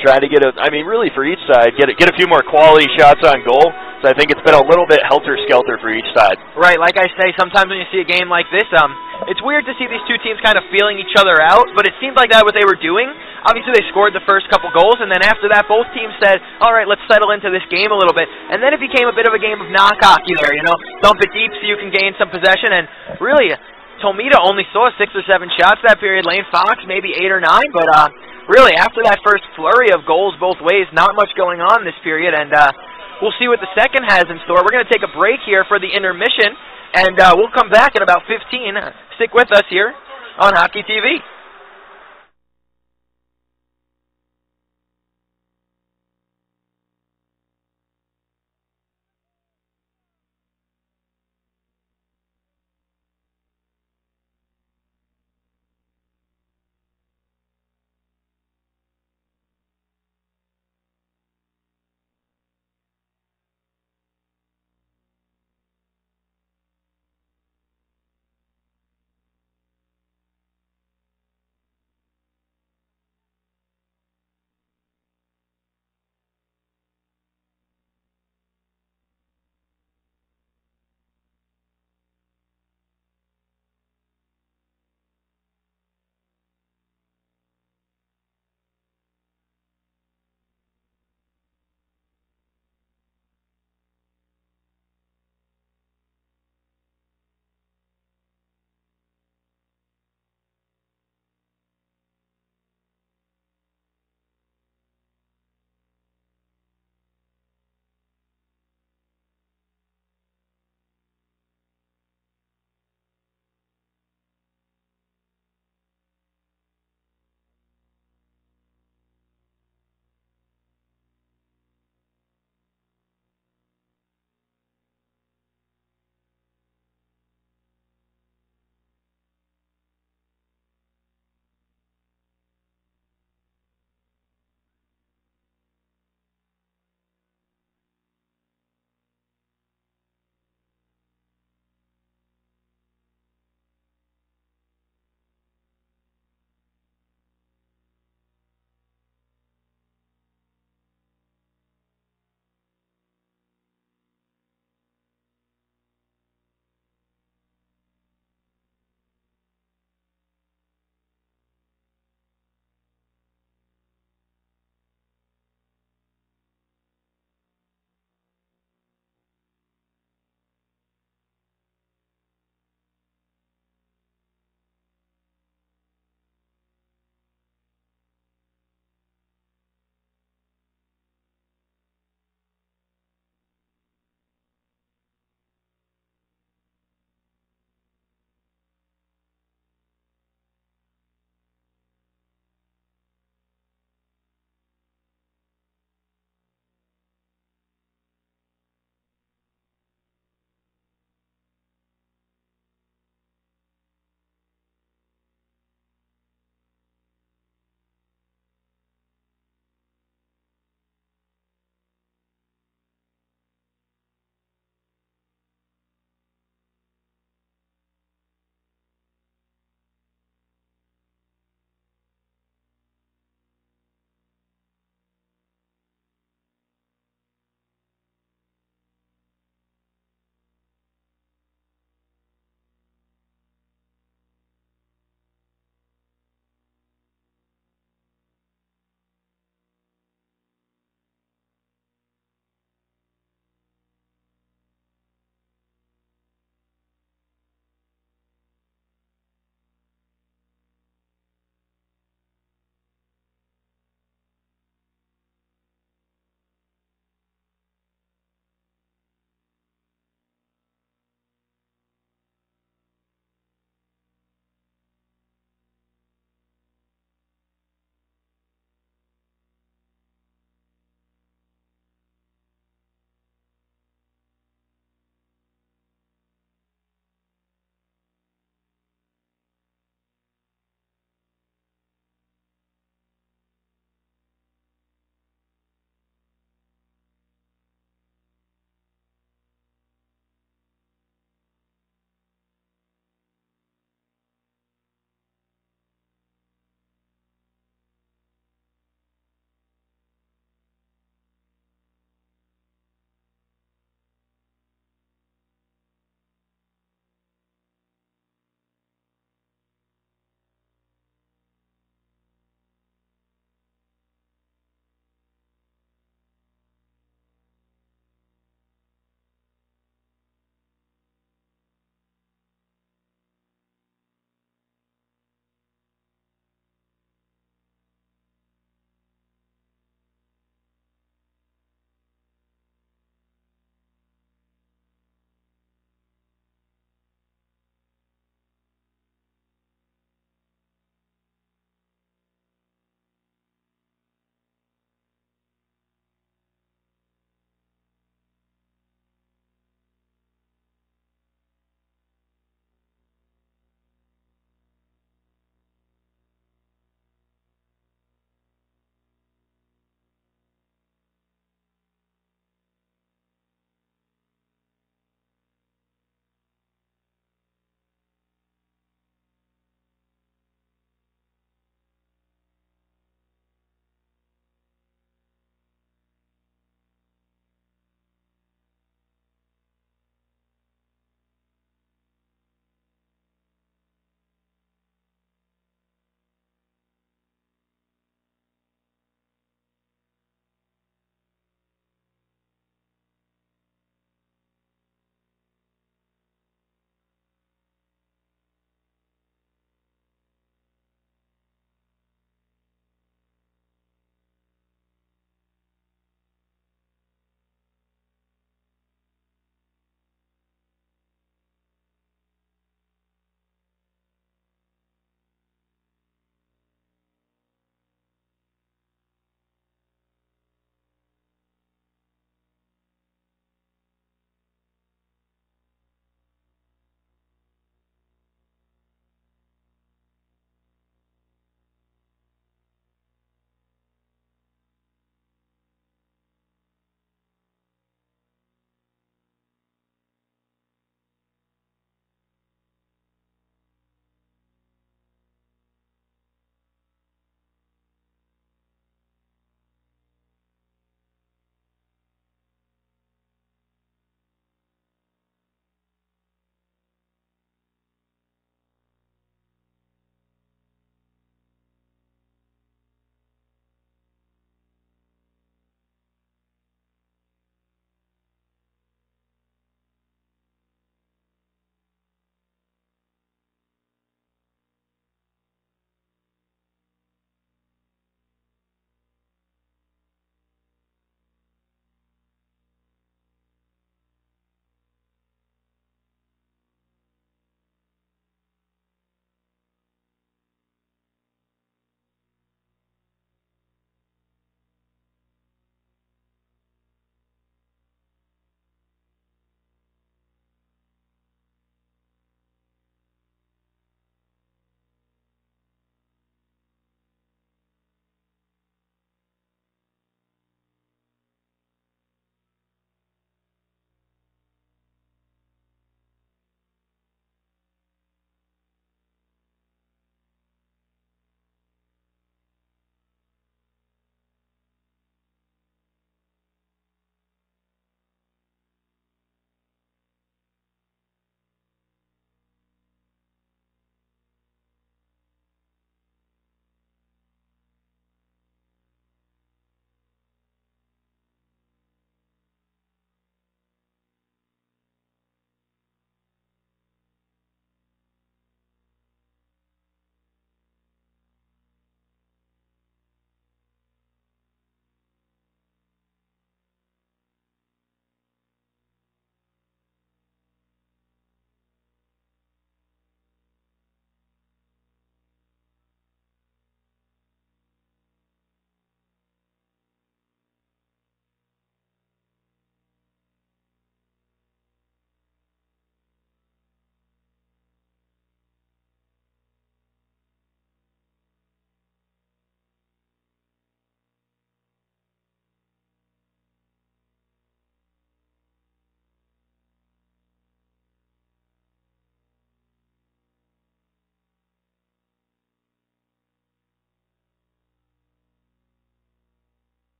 try to get really for each side, get a few more quality shots on goal. So I think it's been a little bit helter-skelter for each side. Right, like I say, sometimes when you see a game like this, it's weird to see these two teams kind of feeling each other out, but it seemed like that what they were doing. Obviously, they scored the first couple goals, and then after that, both teams said, all right, let's settle into this game a little bit. And then it became a bit of a game of knock hockey there, you know, dump it deep so you can gain some possession. And really, Tomita only saw 6 or 7 shots that period. Lane Fox, maybe 8 or 9, but really, after that first flurry of goals both ways, not much going on this period, and we'll see what the second has in store. We're going to take a break here for the intermission, and we'll come back in about 15. Stick with us here on Hockey TV.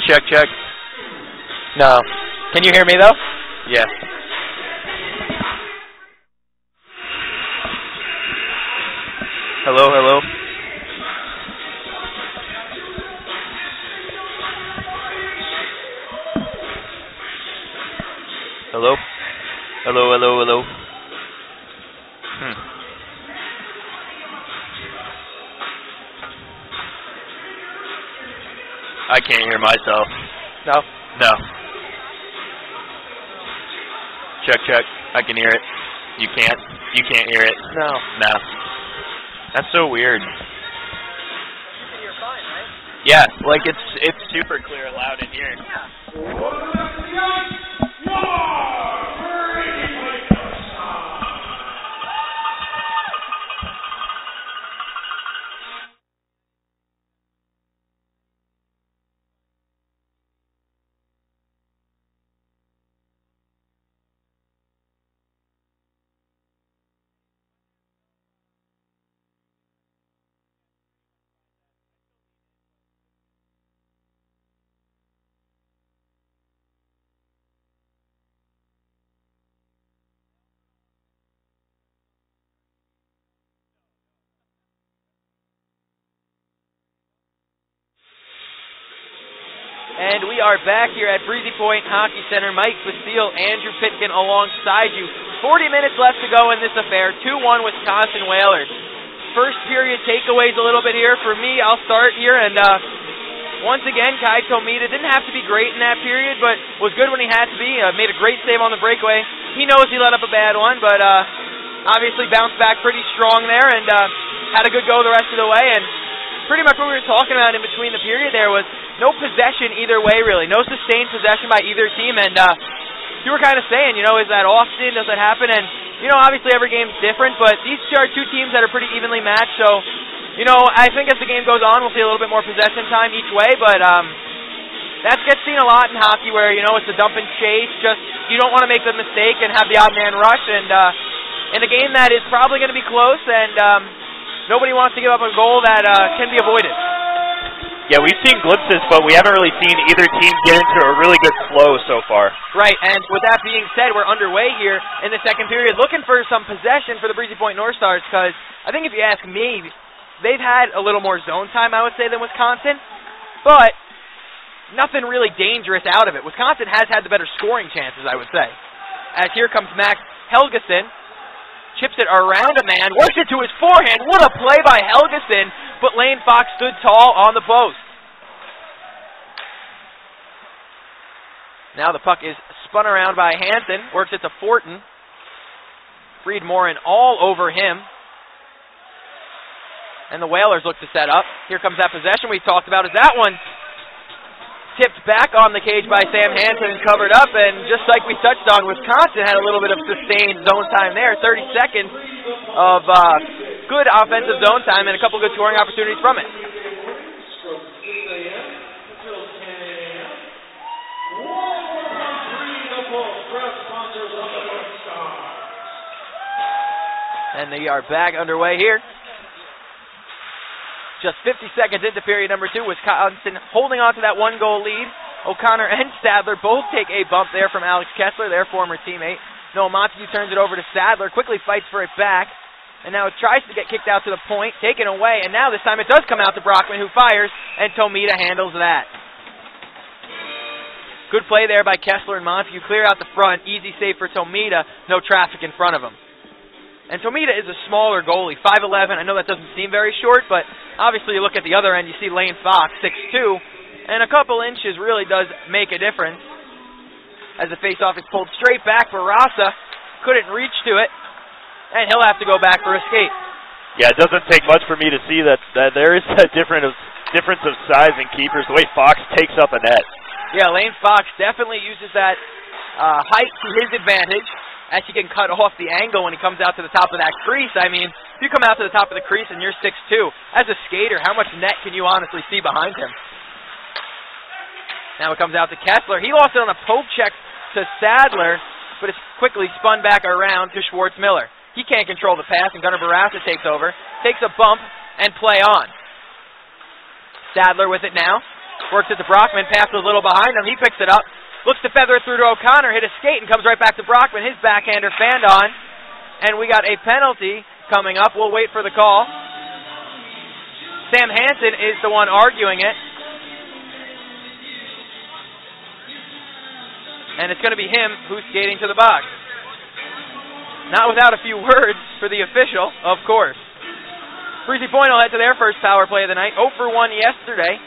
check, check. No. Can you hear me, though? Yeah. Hello, hello. Hello? Hello, hello, hello. I can't hear myself. No? No. Check, check. I can hear it. You can't? You can't hear it? No. No. That's so weird. You're fine, right? Yeah, like it's super clear and loud in here. And we are back here at Breezy Point Hockey Center. Mike Basile, Andrew Pitkin alongside you. 40 minutes left to go in this affair. 2-1 Wisconsin Whalers. First period takeaways a little bit here. For me, I'll start here. And once again, Kai Tomita didn't have to be great in that period, but was good when he had to be. Made a great save on the breakaway. He knows he let up a bad one, but obviously bounced back pretty strong there and had a good go the rest of the way. And pretty much what we were talking about in between the period there was no possession either way, really. No sustained possession by either team. And you were kind of saying, you know, is that often? Does that happen? And, you know, obviously every game's different, but these are two teams that are pretty evenly matched. So, you know, I think as the game goes on, we'll see a little bit more possession time each way. But that gets seen a lot in hockey where, you know, it's a dump and chase. Just you don't want to make the mistake and have the odd man rush. And in a game that is probably going to be close and nobody wants to give up a goal that can be avoided. Yeah, we've seen glimpses, but we haven't really seen either team get into a really good flow so far. Right, and with that being said, we're underway here in the second period, looking for some possession for the Breezy Point North Stars, because I think if you ask me, they've had a little more zone time, I would say, than Wisconsin, but nothing really dangerous out of it. Wisconsin has had the better scoring chances, I would say. As here comes Max Helgeson, chips it around a man, works it to his forehand. What a play by Helgeson, but Lane Fox stood tall on the post. Now the puck is spun around by Hansen, works it to Fortin. Freed Morin all over him. And the Whalers look to set up. Here comes that possession we talked about. Is that one tipped back on the cage by Sam Hansen and covered up, and just like we touched on, Wisconsin had a little bit of sustained zone time there, 30 seconds of good offensive zone time and a couple good scoring opportunities from it. And they are back underway here. Just 50 seconds into period number 2, Wisconsin holding on to that one-goal lead. O'Connor and Sadler both take a bump there from Alex Kessler, their former teammate. Noah Montague turns it over to Sadler, quickly fights for it back, and now it tries to get kicked out to the point, taken away, and now this time it does come out to Brockman, who fires, and Tomita handles that. Good play there by Kessler and Montague. Clear out the front, easy save for Tomita, no traffic in front of him. And Tomita is a smaller goalie, 5'11". I know that doesn't seem very short, but obviously you look at the other end, you see Lane Fox, 6'2", and a couple inches really does make a difference. As the faceoff is pulled straight back, Barassa couldn't reach to it, and he'll have to go back for a skate. Yeah, it doesn't take much for me to see that there is a difference of size in keepers, the way Fox takes up a net. Yeah, Lane Fox definitely uses that height to his advantage, as he can cut off the angle when he comes out to the top of that crease. I mean, if you come out to the top of the crease and you're 6'2", as a skater, how much net can you honestly see behind him? Now it comes out to Kessler. He lost it on a poke check to Sadler, but it's quickly spun back around to Schwartz-Miller. He can't control the pass, and Gunnar Barassa takes over, takes a bump, and play on. Sadler with it now. Works it to Brockman, passes a little behind him, he picks it up. Looks to feather it through to O'Connor, hit a skate and comes right back to Brockman. His backhander fanned on. And we got a penalty coming up. We'll wait for the call. Sam Hansen is the one arguing it. And it's going to be him who's skating to the box. Not without a few words for the official, of course. Breezy Point will head to their first power play of the night. 0 for 1 yesterday.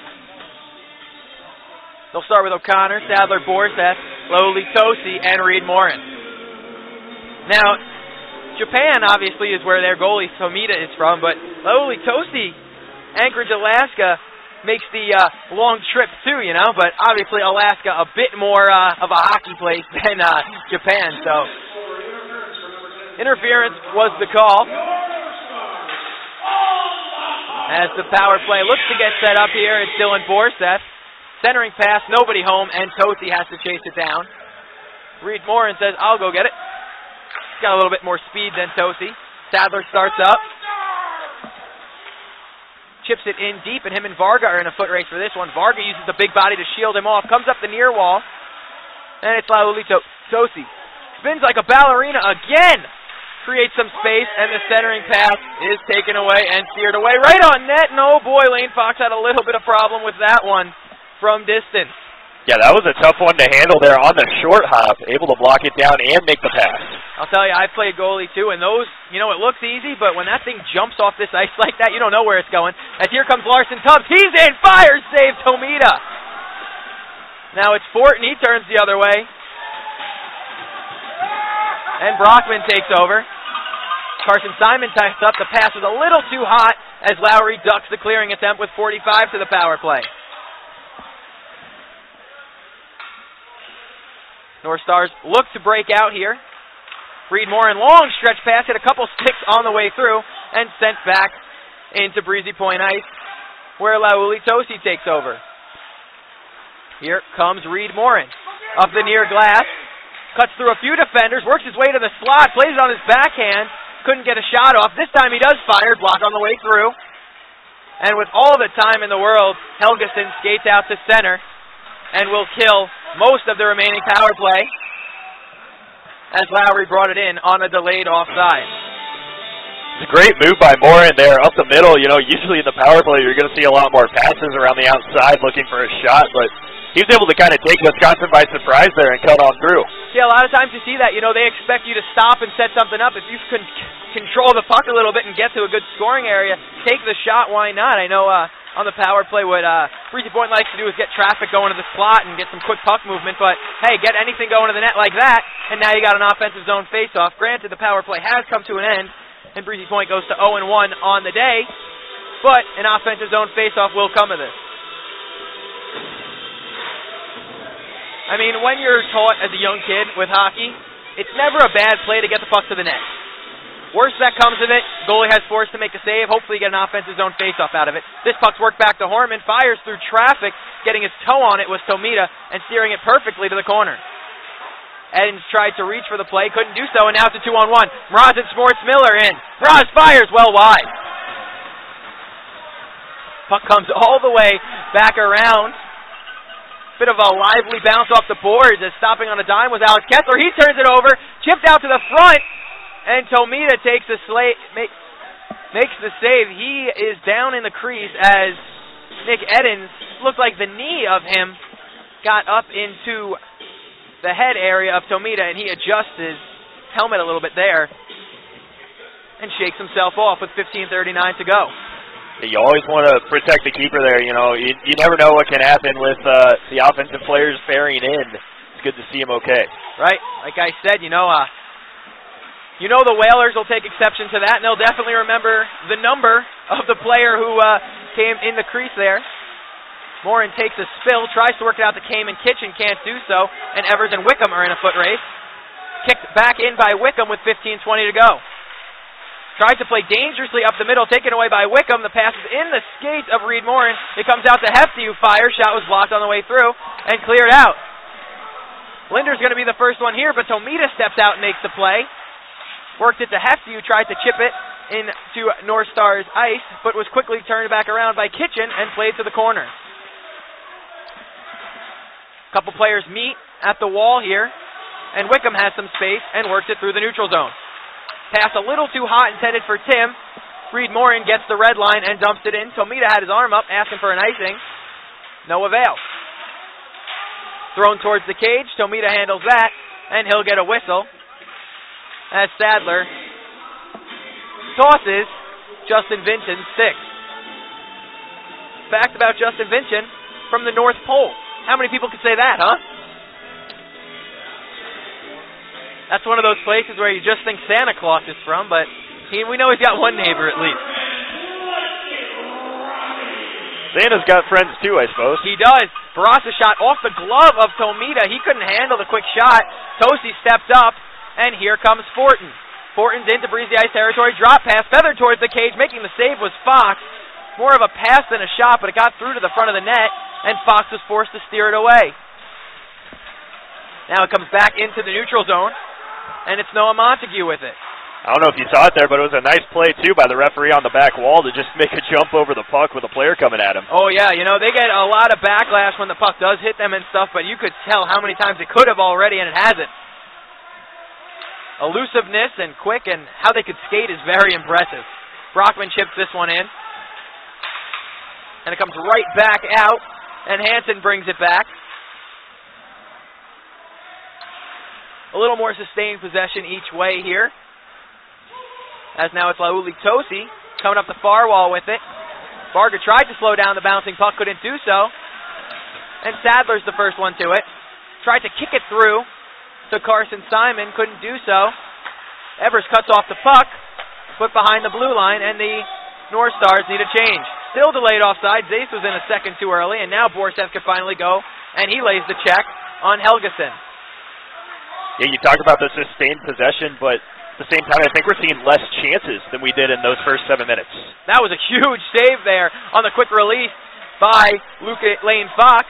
They'll start with O'Connor, Sadler, Borseth, Lowly, Tosi, and Reed Morin. Now, Japan obviously is where their goalie Tomita is from, but Lowly, Tosi, Anchorage, Alaska, makes the long trip too, you know, but obviously Alaska a bit more of a hockey place than Japan, so interference was the call. As the power play looks to get set up here, it's Dylan Borseth. Centering pass, nobody home, and Tosi has to chase it down. Reed Morin says, I'll go get it. He's got a little bit more speed than Tosi. Sadler starts up. Chips it in deep, and him and Varga are in a foot race for this one. Varga uses the big body to shield him off. Comes up the near wall. And it's Laulito. Tosi spins like a ballerina again. Creates some space, and the centering pass is taken away and steered away. Right on net, and oh boy, Lane Fox had a little bit of problem with that one from distance. Yeah, that was a tough one to handle there on the short hop. Able to block it down and make the pass. I'll tell you, I've played goalie too, and those, you know, it looks easy, but when that thing jumps off this ice like that, you don't know where it's going. As here comes Larson Tubbs. He's in, fires, save Tomita. Now it's Fortin, he turns the other way. And Brockman takes over. Carson Simon ties up. The pass was a little too hot as Lowry ducks the clearing attempt with 45 to the power play. North Stars look to break out here. Reed Morin, long stretch pass, hit a couple sticks on the way through, and sent back into Breezy Point ice, where Lauli Tosi takes over. Here comes Reed Morin. Up the near glass, cuts through a few defenders, works his way to the slot, plays it on his backhand, couldn't get a shot off. This time he does fire, blocked on the way through. And with all the time in the world, Helgeson skates out to center and will kill most of the remaining power play as Lowry brought it in on a delayed offside. It's a great move by Morin there up the middle. You know, usually in the power play you're going to see a lot more passes around the outside looking for a shot, but he was able to kind of take Wisconsin by surprise there and cut on through. Yeah, a lot of times you see that. You know, they expect you to stop and set something up. If you can control the puck a little bit and get to a good scoring area, take the shot, why not? I know on the power play what Breezy Point likes to do is get traffic going to the slot and get some quick puck movement, but hey, get anything going to the net like that, and now you got an offensive zone face-off. Granted, the power play has come to an end, and Breezy Point goes to 0-1 on the day, but an offensive zone face-off will come of this. I mean, when you're taught as a young kid with hockey, it's never a bad play to get the puck to the net. Worst that comes of it, goalie has forced to make a save. Hopefully get an offensive zone face-off out of it. This puck's worked back to Horman, fires through traffic, getting his toe on it was Tomita, and steering it perfectly to the corner. Edens tried to reach for the play, couldn't do so, and now it's a 2-on-1. Mraz and Sports Miller in. Mraz fires well wide. Puck comes all the way back around. Bit of a lively bounce off the boards as stopping on a dime was Alex Kessler. He turns it over, chipped out to the front, and Tomita takes the makes the save. He is down in the crease as Nick Edens, looked like the knee of him got up into the head area of Tomita, and he adjusts his helmet a little bit there and shakes himself off with 15:39 to go. You always want to protect the keeper there. You know, you never know what can happen with the offensive players faring in. It's good to see him okay. Right. Like I said, you know the Whalers will take exception to that, and they'll definitely remember the number of the player who came in the crease there. Morin takes a spill, tries to work it out to Kamen Kitchen, can't do so, and Evers and Wickham are in a foot race. Kicked back in by Wickham with 15:20 to go. Tried to play dangerously up the middle, taken away by Wickham. The pass is in the skates of Reed Morin. It comes out to Hefty, who fires. Shot was blocked on the way through and cleared out. Linder's going to be the first one here, but Tomita steps out and makes the play. Worked it to Hefty, who tried to chip it into North Star's ice, but was quickly turned back around by Kitchen and played to the corner. Couple players meet at the wall here, and Wickham has some space and works it through the neutral zone. Pass a little too hot, intended for Tim. Reed Morin gets the red line and dumps it in. Tomita had his arm up, asking for an icing. No avail. Thrown towards the cage. Tomita handles that, and he'll get a whistle as Sadler tosses Justin Vincent's stick. Fact about Justin Vincent from the North Pole. How many people could say that, huh? That's one of those places where you just think Santa Claus is from, but we know he's got one neighbor at least. Santa's got friends too, I suppose. He does. Barassa shot off the glove of Tomita. He couldn't handle the quick shot. Tosi stepped up, and here comes Fortin. Fortin's into Breezy Ice territory. Drop pass, feathered towards the cage. Making the save was Fox. More of a pass than a shot, but it got through to the front of the net, and Fox was forced to steer it away. Now it comes back into the neutral zone, and it's Noah Montague with it. I don't know if you saw it there, but it was a nice play, too, by the referee on the back wall to just make a jump over the puck with a player coming at him. Oh, yeah, you know, they get a lot of backlash when the puck does hit them and stuff, but you could tell how many times it could have already, and it hasn't. Elusiveness and quick, and how they could skate is very impressive. Brockman chips this one in. And it comes right back out, and Hansen brings it back. A little more sustained possession each way here. As now it's Lauli Tosi coming up the far wall with it. Varga tried to slow down the bouncing puck, couldn't do so. And Sadler's the first one to it. Tried to kick it through to Carson Simon, couldn't do so. Evers cuts off the puck, put behind the blue line, and the North Stars need a change. Still delayed offside. Zace was in a second too early, and now Borsev can finally go, and he lays the check on Helgeson. Yeah, you talk about the sustained possession, but at the same time, I think we're seeing less chances than we did in those first 7 minutes. That was a huge save there on the quick release by Lane Fox.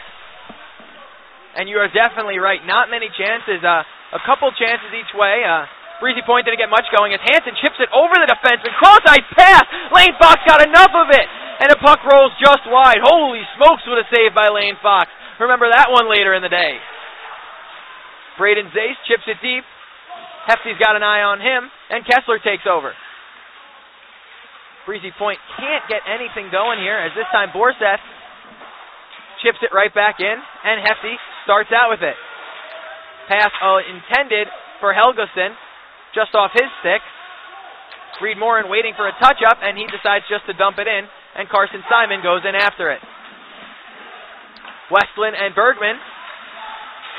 And you are definitely right. Not many chances. A couple chances each way. Breezy Point didn't get much going as Hansen chips it over the defenseman. Cross-ice pass! Lane Fox got enough of it! And the puck rolls just wide. Holy smokes, what a save by Lane Fox. Remember that one later in the day. Braden Zace chips it deep. Hefty's got an eye on him, and Kessler takes over. Breezy Point can't get anything going here, as this time Borsev chips it right back in, and Hefty starts out with it. Pass intended for Helgeson, just off his stick. Reed Morin waiting for a touch-up, and he decides just to dump it in, and Carson Simon goes in after it. Westlin and Bergman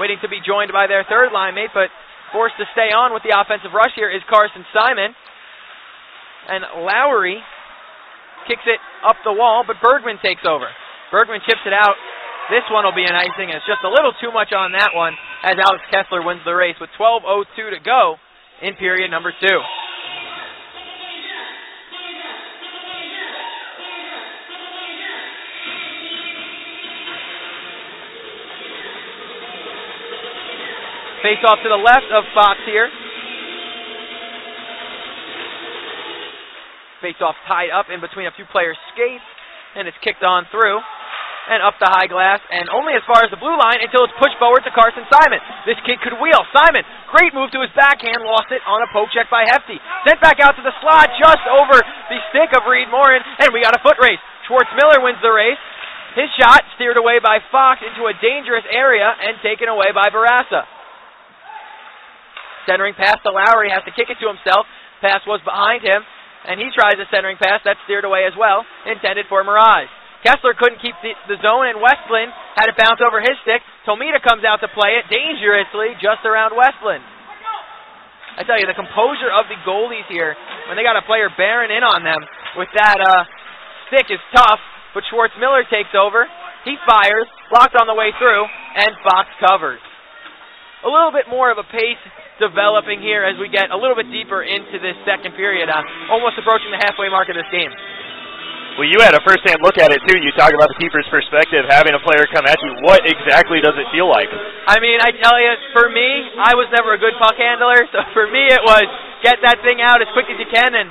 waiting to be joined by their third line mate, but forced to stay on with the offensive rush here is Carson Simon. And Lowry kicks it up the wall, but Bergman takes over. Bergman chips it out. This one will be an icing, and it's just a little too much on that one as Alex Kessler wins the race with 12:02 to go in period number 2. Face off to the left of Fox here. Face off tied up in between a few players' skates, and it's kicked on through and up the high glass, and only as far as the blue line until it's pushed forward to Carson Simon. This kid could wheel. Simon, great move to his backhand, lost it on a poke check by Hefty. Sent back out to the slot, just over the stick of Reed Morin, and we got a foot race. Schwartz Miller wins the race. His shot steered away by Fox into a dangerous area and taken away by Barassa. Centering pass to Lowry, has to kick it to himself. Pass was behind him, and he tries a centering pass. That's steered away as well, intended for Mirage. Kessler couldn't keep the zone, and Westlin had it bounce over his stick. Tomita comes out to play it dangerously just around Westlin. I tell you, the composure of the goalies here, when they got a player bearing in on them with that stick is tough, but Schwartz Miller takes over. He fires, blocked on the way through, and Fox covers. A little bit more of a pace developing here as we get a little bit deeper into this second period, almost approaching the halfway mark of this game. Well, you had a first-hand look at it, too. You talk about the keeper's perspective, having a player come at you. What exactly does it feel like? I mean, I tell you, for me, I was never a good puck handler, so for me it was get that thing out as quick as you can, and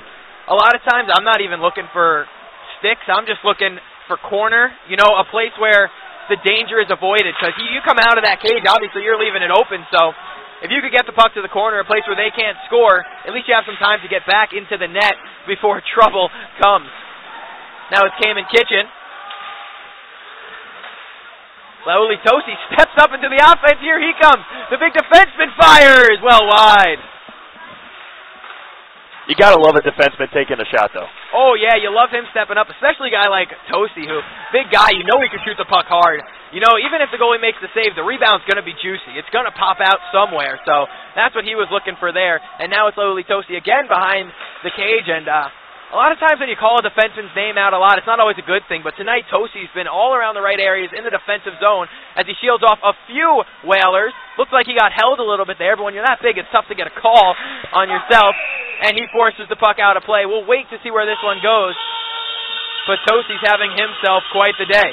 a lot of times I'm not even looking for sticks. I'm just looking for corner, you know, a place where the danger is avoided. Because you come out of that cage, obviously you're leaving it open, so if you could get the puck to the corner, a place where they can't score, at least you have some time to get back into the net before trouble comes. Now it's Cayman Kitchen. Lauli Tosi steps up into the offense. Here he comes. The big defenseman fires well wide. You got to love a defenseman taking a shot, though. Oh, yeah, you love him stepping up, especially a guy like Tosi, who, big guy, you know he can shoot the puck hard. You know, even if the goalie makes the save, the rebound's going to be juicy. It's going to pop out somewhere, so that's what he was looking for there. And now it's Lauli Tosi again behind the cage, and a lot of times when you call a defenseman's name out a lot, it's not always a good thing, but tonight Tosi's been all around the right areas in the defensive zone as he shields off a few Whalers. Looks like he got held a little bit there, but when you're that big, it's tough to get a call on yourself, and he forces the puck out of play. We'll wait to see where this one goes, but Tosi's having himself quite the day.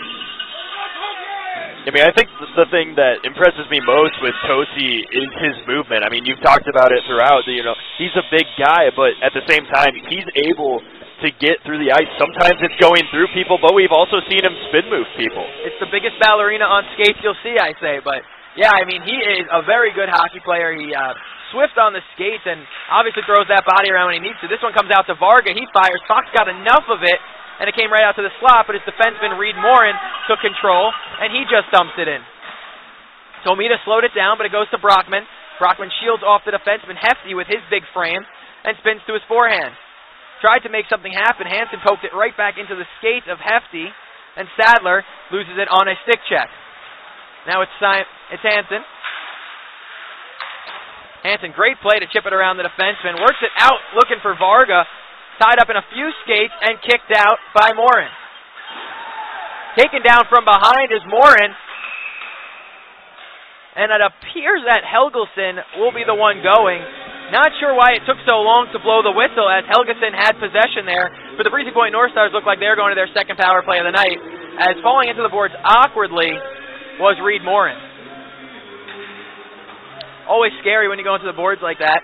I mean, I think the thing that impresses me most with Tosi is his movement. I mean, you've talked about it throughout. You know, he's a big guy, but at the same time, he's able to get through the ice. Sometimes it's going through people, but we've also seen him spin move people. It's the biggest ballerina on skates you'll see, I say. But, yeah, I mean, he is a very good hockey player. He swift on the skates and obviously throws that body around when he needs to. This one comes out to Varga. He fires. Fox got enough of it, and it came right out to the slot, but his defenseman, Reed Morin, took control, and he just dumps it in. Tomita slowed it down, but it goes to Brockman. Brockman shields off the defenseman, Hefty, with his big frame, and spins to his forehand. Tried to make something happen. Hansen poked it right back into the skates of Hefty, and Sadler loses it on a stick check. Now it's Hansen. Hansen, great play to chip it around the defenseman. Works it out, looking for Varga. Tied up in a few skates and kicked out by Morin. Taken down from behind is Morin. And it appears that Helgelson will be the one going. Not sure why it took so long to blow the whistle, as Helgelson had possession there. But the Breezy Point North Stars look like they're going to their second power play of the night, as falling into the boards awkwardly was Reed Morin. Always scary when you go into the boards like that.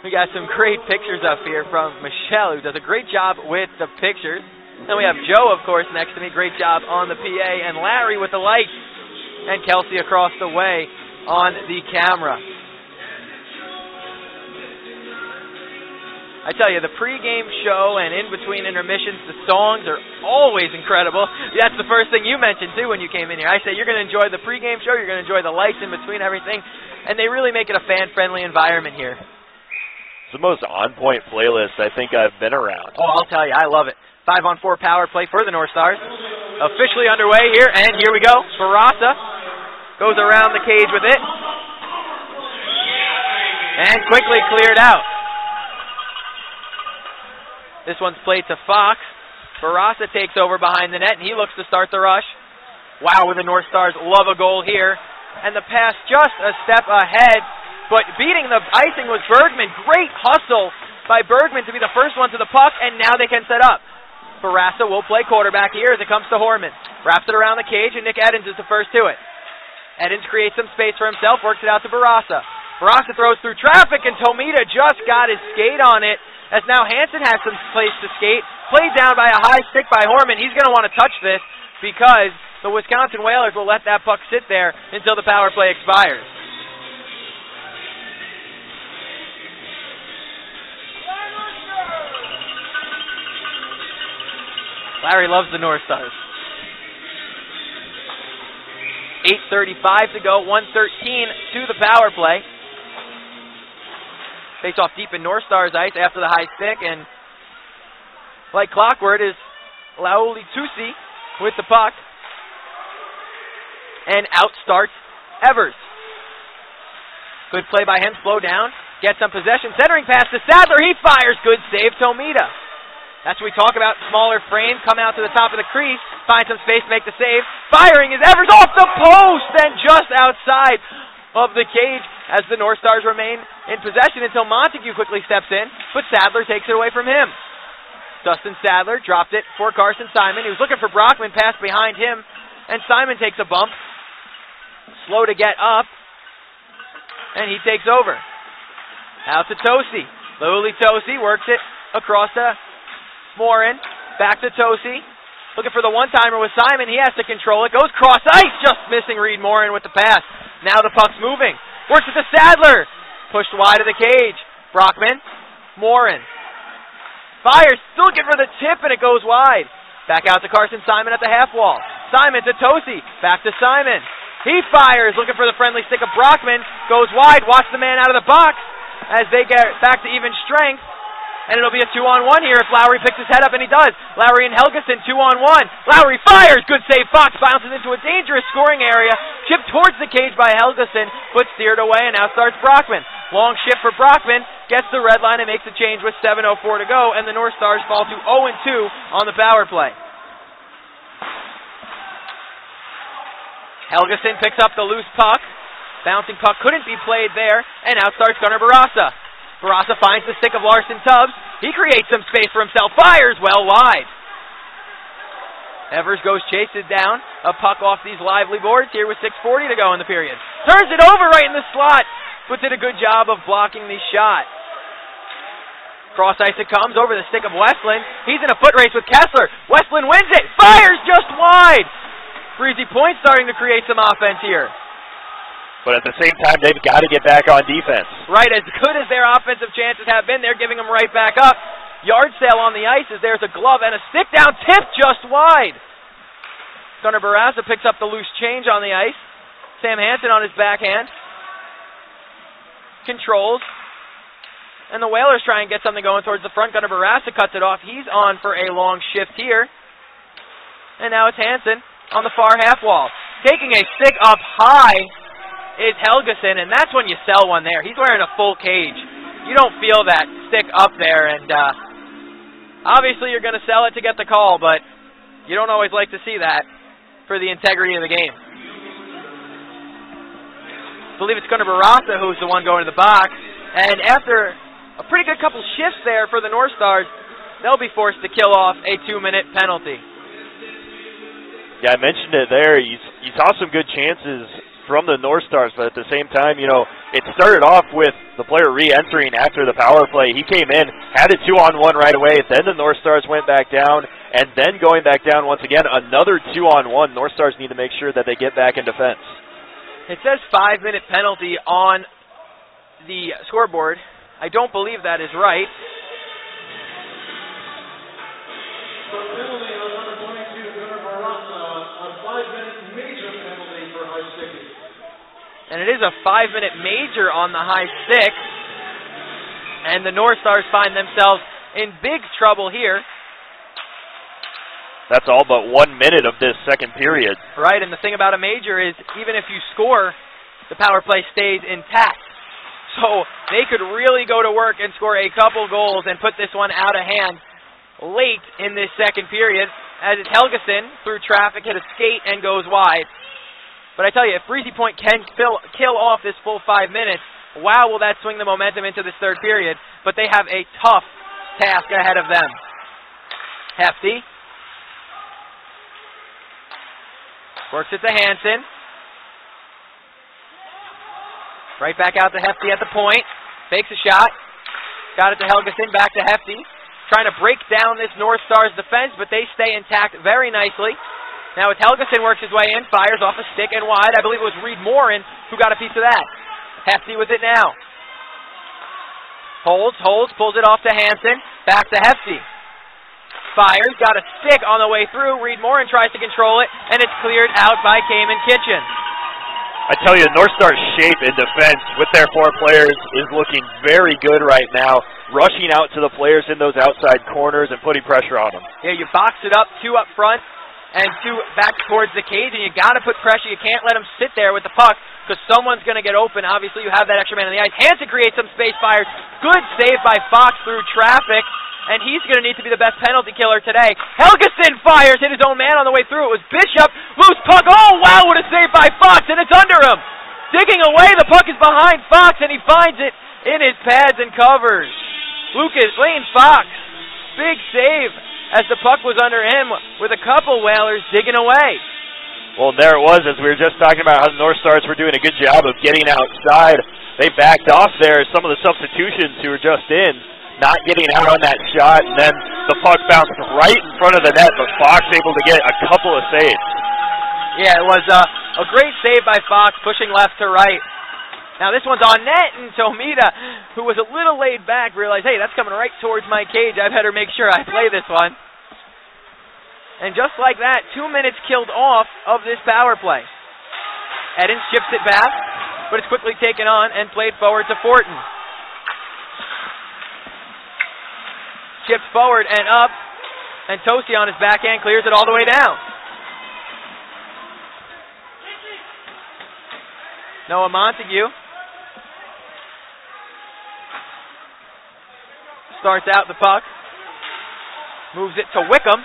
We got some great pictures up here from Michelle, who does a great job with the pictures. Then we have Joe, of course, next to me. Great job on the PA. And Larry with the lights. And Kelsey across the way on the camera. I tell you, the pregame show and in between intermissions, the songs are always incredible. That's the first thing you mentioned, too, when you came in here. I said you're going to enjoy the pregame show, you're going to enjoy the lights in between everything, and they really make it a fan-friendly environment here. It's the most on-point playlist I think I've been around. Oh, I'll tell you, I love it. 5-on-4 power play for the North Stars. Officially underway here, and here we go. Barasa goes around the cage with it. And quickly cleared out. This one's played to Fox. Barasa takes over behind the net, and he looks to start the rush. Wow, the North Stars love a goal here. And the pass just a step ahead. But beating the icing was Bergman. Great hustle by Bergman to be the first one to the puck, and now they can set up. Barasa will play quarterback here as it comes to Horman. Wraps it around the cage, and Nick Edens is the first to it. Edens creates some space for himself, works it out to Barasa. Barasa throws through traffic, and Tomita just got his skate on it, as now Hansen has some place to skate. Played down by a high stick by Horman. He's going to want to touch this because the Wisconsin Whalers will let that puck sit there until the power play expires. Larry loves the North Stars. 8:35 to go, 1:13 to the power play. Face off deep in North Stars ice after the high stick, and like clockwork is Lauli Tosi with the puck. And out starts Evers. Good play by him, slow down, gets some possession, centering pass to Sadler, he fires, good save, Tomita. That's what we talk about, smaller frame, come out to the top of the crease, find some space to make the save. Firing is Evers off the post and just outside of the cage as the North Stars remain in possession until Montague quickly steps in, but Sadler takes it away from him. Dustin Sadler dropped it for Carson Simon. He was looking for Brockman, passed behind him, and Simon takes a bump. Slow to get up, and he takes over. Out to Tosi. Luli Tosi works it across to Morin. Back to Tosi. Looking for the one-timer with Simon. He has to control it. Goes cross ice. Just missing Reed Morin with the pass. Now the puck's moving. Works it to Sadler. Pushed wide of the cage. Brockman. Morin. Fires. Still looking for the tip, and it goes wide. Back out to Carson Simon at the half wall. Simon to Tosi. Back to Simon. He fires. Looking for the friendly stick of Brockman. Goes wide. Watch the man out of the box as they get back to even strength. And it'll be a 2-on-1 here if Lowry picks his head up, and he does. Lowry and Helgeson, 2-on-1. Lowry fires. Good save. Fox bounces into a dangerous scoring area. Chipped towards the cage by Helgeson, but steered away, and now starts Brockman. Long shift for Brockman. Gets the red line and makes a change with 7:04 to go, and the North Stars fall to 0-2 on the power play. Helgeson picks up the loose puck. Bouncing puck couldn't be played there, and now starts Gunnar Barassa. Barassa finds the stick of Larson Tubbs. He creates some space for himself. Fires well wide. Evers goes chases down. A puck off these lively boards here with 6:40 to go in the period. Turns it over right in the slot, but did a good job of blocking the shot. Cross ice it comes over the stick of Westland. He's in a foot race with Kessler. Westland wins it. Fires just wide. Breezy Point starting to create some offense here. But at the same time, they've got to get back on defense. Right, as good as their offensive chances have been, they're giving them right back up. Yard sale on the ice as there's a glove and a stick down tip just wide. Gunnar Barassa picks up the loose change on the ice. Sam Hansen on his backhand. Controls. And the Whalers try and get something going towards the front. Gunnar Barassa cuts it off. He's on for a long shift here. And now it's Hansen on the far half wall. Taking a stick up high is Helgeson, and that's when you sell one there. He's wearing a full cage. You don't feel that stick up there, and obviously you're going to sell it to get the call, but you don't always like to see that for the integrity of the game. I believe it's Gunnar Barassa who's the one going to the box, and after a pretty good couple shifts there for the North Stars, they'll be forced to kill off a 2-minute penalty. Yeah, I mentioned it there. You saw some good chances from the North Stars, but at the same time, you know, it started off with the player re-entering after the power play. He came in, had a 2-on-1 right away, then the North Stars went back down, and then going back down once again, another 2-on-1. North Stars need to make sure that they get back in defense. It says 5-minute penalty on the scoreboard. I don't believe that is right. And it is a 5-minute major on the high stick. And the North Stars find themselves in big trouble here. That's all but 1 minute of this second period. Right, and the thing about a major is even if you score, the power play stays intact. So they could really go to work and score a couple goals and put this one out of hand late in this second period. As it's Helgeson, through traffic, hit a skate and goes wide. But I tell you, if Breezy Point can kill off this full 5 minutes, wow, will that swing the momentum into this third period. But they have a tough task ahead of them. Hefty. Works it to Hansen. Right back out to Hefty at the point. Fakes a shot. Got it to Helgeson, back to Hefty. Trying to break down this North Stars defense, but they stay intact very nicely. Now it's Helgeson works his way in, fires off a stick and wide. I believe it was Reed Morin who got a piece of that. Hefty with it now. Holds, pulls it off to Hansen. Back to Hefty. Fires, got a stick on the way through. Reed Morin tries to control it, and it's cleared out by Cayman Kitchen. I tell you, North Star's shape in defense with their 4 players is looking very good right now. Rushing out to the players in those outside corners and putting pressure on them. Yeah, you box it up, 2 up front, and 2 back towards the cage, and you got to put pressure. You can't let them sit there with the puck because someone's going to get open. Obviously, you have that extra man on the ice. Hansen creates some space, fires. Good save by Fox through traffic, and he's going to need to be the best penalty killer today. Helgeson fires, hit his own man on the way through. It was Bishop, loose puck. Oh, wow, what a save by Fox, and it's under him. Digging away, the puck is behind Fox, and he finds it in his pads and covers. Lucas Lane Fox, big save as the puck was under him with a couple Whalers digging away. Well, there it was, as we were just talking about how the North Stars were doing a good job of getting outside. they backed off there. Some of the substitutions who were just in, not getting out on that shot, and then the puck bounced right in front of the net, but Fox able to get a couple of saves. Yeah, it was a great save by Fox, pushing left to right. Now this one's on net, and Tomita, who was a little laid back, realized, hey, that's coming right towards my cage. I better make sure I play this one. And just like that, 2 minutes killed off of this power play. Eddins chips it back, but it's quickly taken on and played forward to Fortin. Chips forward and up, and Tosi on his backhand clears it all the way down. Noah Montague starts out the puck, moves it to Wickham,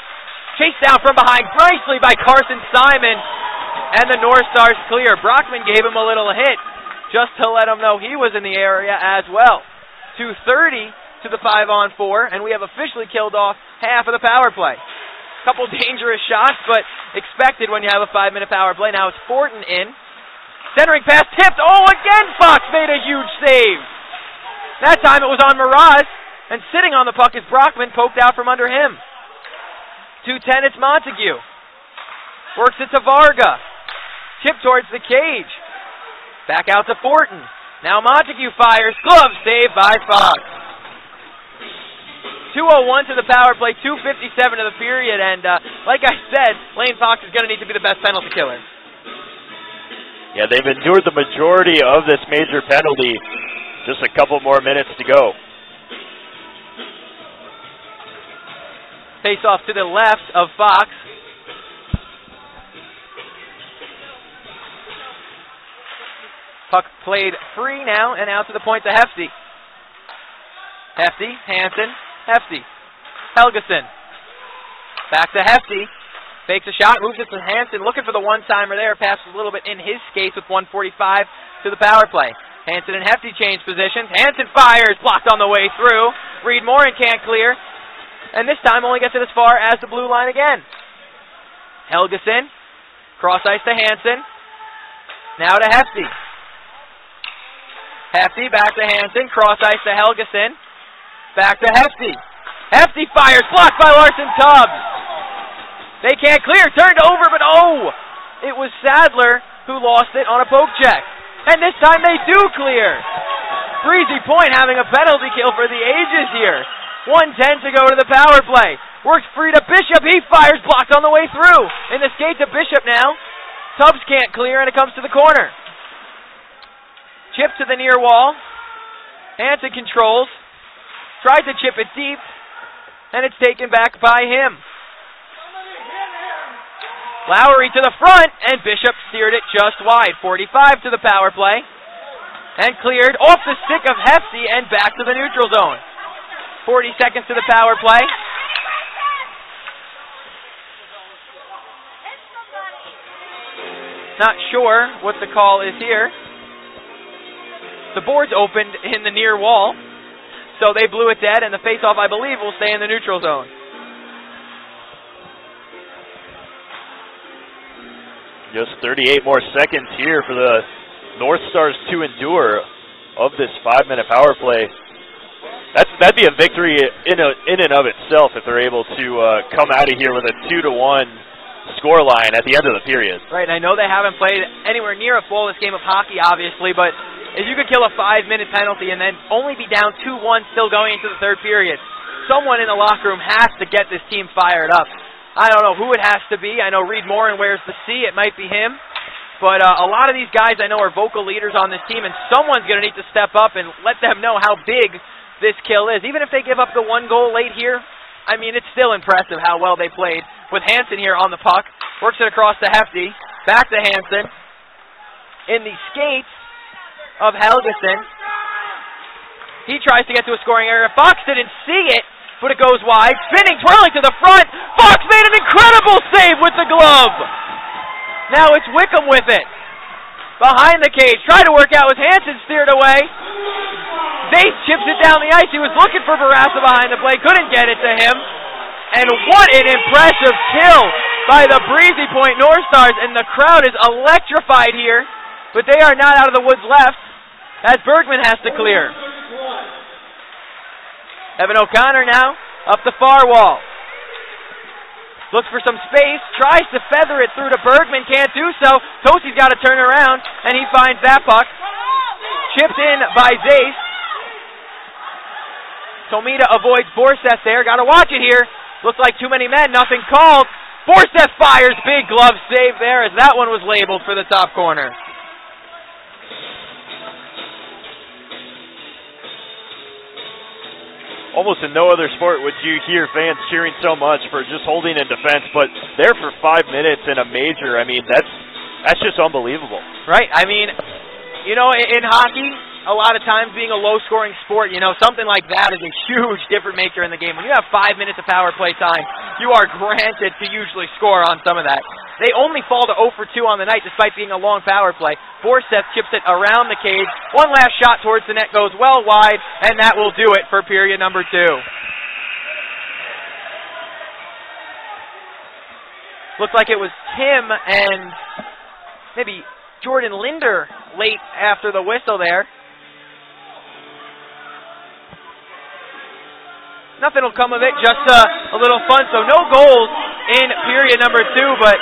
chased down from behind nicely by Carson Simon, and the North Stars clear. Brockman gave him a little hit just to let him know he was in the area as well. 2:30 to the 5-on-4, and we have officially killed off half of the power play. Couple dangerous shots, but expected when you have a 5-minute power play. Now it's Fortin in. Centering pass tipped. Oh, again Fox made a huge save. That time it was on Miraz, and sitting on the puck is Brockman, poked out from under him. 2:10, it's Montague. Works it to Varga. Chip towards the cage. Back out to Fortin. Now Montague fires. Glove save by Fox. 2:01 to the power play, 2:57 to the period, and like I said, Lane Fox is going to need to be the best penalty killer. Yeah, they've endured the majority of this major penalty. Just a couple more minutes to go. Face off to the left of Fox. Puck played free now, and out to the point to Hefty. Hefty, Hansen, Hefty. Helgeson. Back to Hefty. Fakes a shot, moves it to Hansen, looking for the one-timer there. Passes a little bit in his skates with 1:45 to the power play. Hansen and Hefty change positions. Hansen fires, blocked on the way through. Reed Morin can't clear. And this time only gets it as far as the blue line again. Helgeson, cross ice to Hansen. Now to Hefty. Hefty back to Hansen, cross ice to Helgeson. Back to Hefty. Hefty fires, blocked by Larson Tubbs. They can't clear, turned over, but oh! It was Sadler who lost it on a poke check. And this time they do clear. Breezy Point having a penalty kill for the ages here. 1:10 to go to the power play. Works free to Bishop. He fires, blocked on the way through. In the skate to Bishop now. Tubbs can't clear, and it comes to the corner. Chip to the near wall. Hansen controls. Tried to chip it deep, and it's taken back by him. Lowry to the front, and Bishop steered it just wide. 45 to the power play. And cleared off the stick of Hefty and back to the neutral zone. 40 seconds to the power play. Not sure what the call is here. The board's opened in the near wall, so they blew it dead, and the face-off, I believe, will stay in the neutral zone. Just 38 more seconds here for the North Stars to endure of this 5-minute power play. That'd be a victory in and of itself if they're able to come out of here with a 2-1 score line at the end of the period. Right, and I know they haven't played anywhere near a flawless game of hockey, obviously, but if you could kill a 5-minute penalty and then only be down 2-1 still going into the third period, someone in the locker room has to get this team fired up. I don't know who it has to be. I know Reed Morin wears the C. It might be him. But a lot of these guys I know are vocal leaders on this team, and someone's going to need to step up and let them know how big this kill is. Even if they give up the 1 goal late here, I mean, it's still impressive how well they played. With Hansen here on the puck, works it across to Hefty, back to Hansen. In the skates of Helgeson. He tries to get to a scoring area. Fox didn't see it, but it goes wide. Spinning, twirling to the front. Fox made an incredible save with the glove. Now it's Wickham with it. Behind the cage. Tried to work out with Hansen, steered away. Zace chips it down the ice. He was looking for Barassa behind the play. Couldn't get it to him. And what an impressive kill by the Breezy Point North Stars. And the crowd is electrified here. But they are not out of the woods left. as Bergman has to clear. Evan O'Connor now up the far wall. Looks for some space, tries to feather it through to Bergman, can't do so. Tosi's got to turn around, and he finds that puck. Chipped in by Zace. Tomita avoids Borseth there. Got to watch it here. Looks like too many men, nothing called. Borseth fires, big glove save there as that one was labeled for the top corner. Almost in no other sport would you hear fans cheering so much for just holding in defense, but there for 5 minutes in a major, I mean, that's just unbelievable. Right, I mean, you know, in hockey, a lot of times being a low-scoring sport, you know, something like that is a huge difference maker in the game. When you have 5 minutes of power play time, you are granted to usually score on some of that. They only fall to 0 for 2 on the night despite being a long power play. Borseth chips it around the cage. One last shot towards the net goes well wide, and that will do it for period number 2. Looks like it was Tim and maybe Jordan Linder late after the whistle there. Nothing will come of it, just a little fun. So no goals in period number 2, but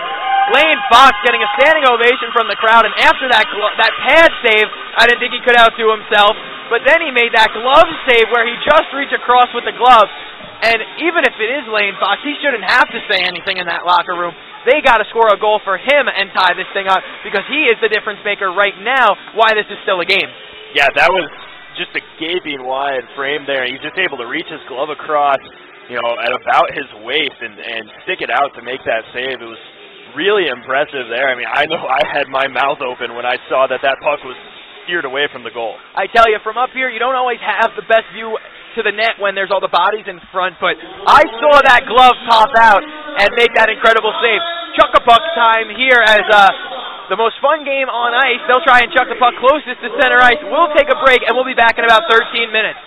Lane Fox getting a standing ovation from the crowd, and after that pad save, I didn't think he could outdo himself, but then he made that glove save where he just reached across with the glove, and even if it is Lane Fox, he shouldn't have to say anything in that locker room. They got to score a goal for him and tie this thing up, because he is the difference maker right now, why this is still a game. Yeah, that was just a gaping wide frame there. He's just able to reach his glove across, you know, at about his waist and stick it out to make that save. It was really impressive there. I mean, I know I had my mouth open when I saw that puck was steered away from the goal. I tell you, from up here, you don't always have the best view to the net when there's all the bodies in front, but I saw that glove pop out and make that incredible save. Chuck-a-puck time here as the most fun game on ice. They'll try and chuck the puck closest to center ice. We'll take a break, and we'll be back in about 13 minutes.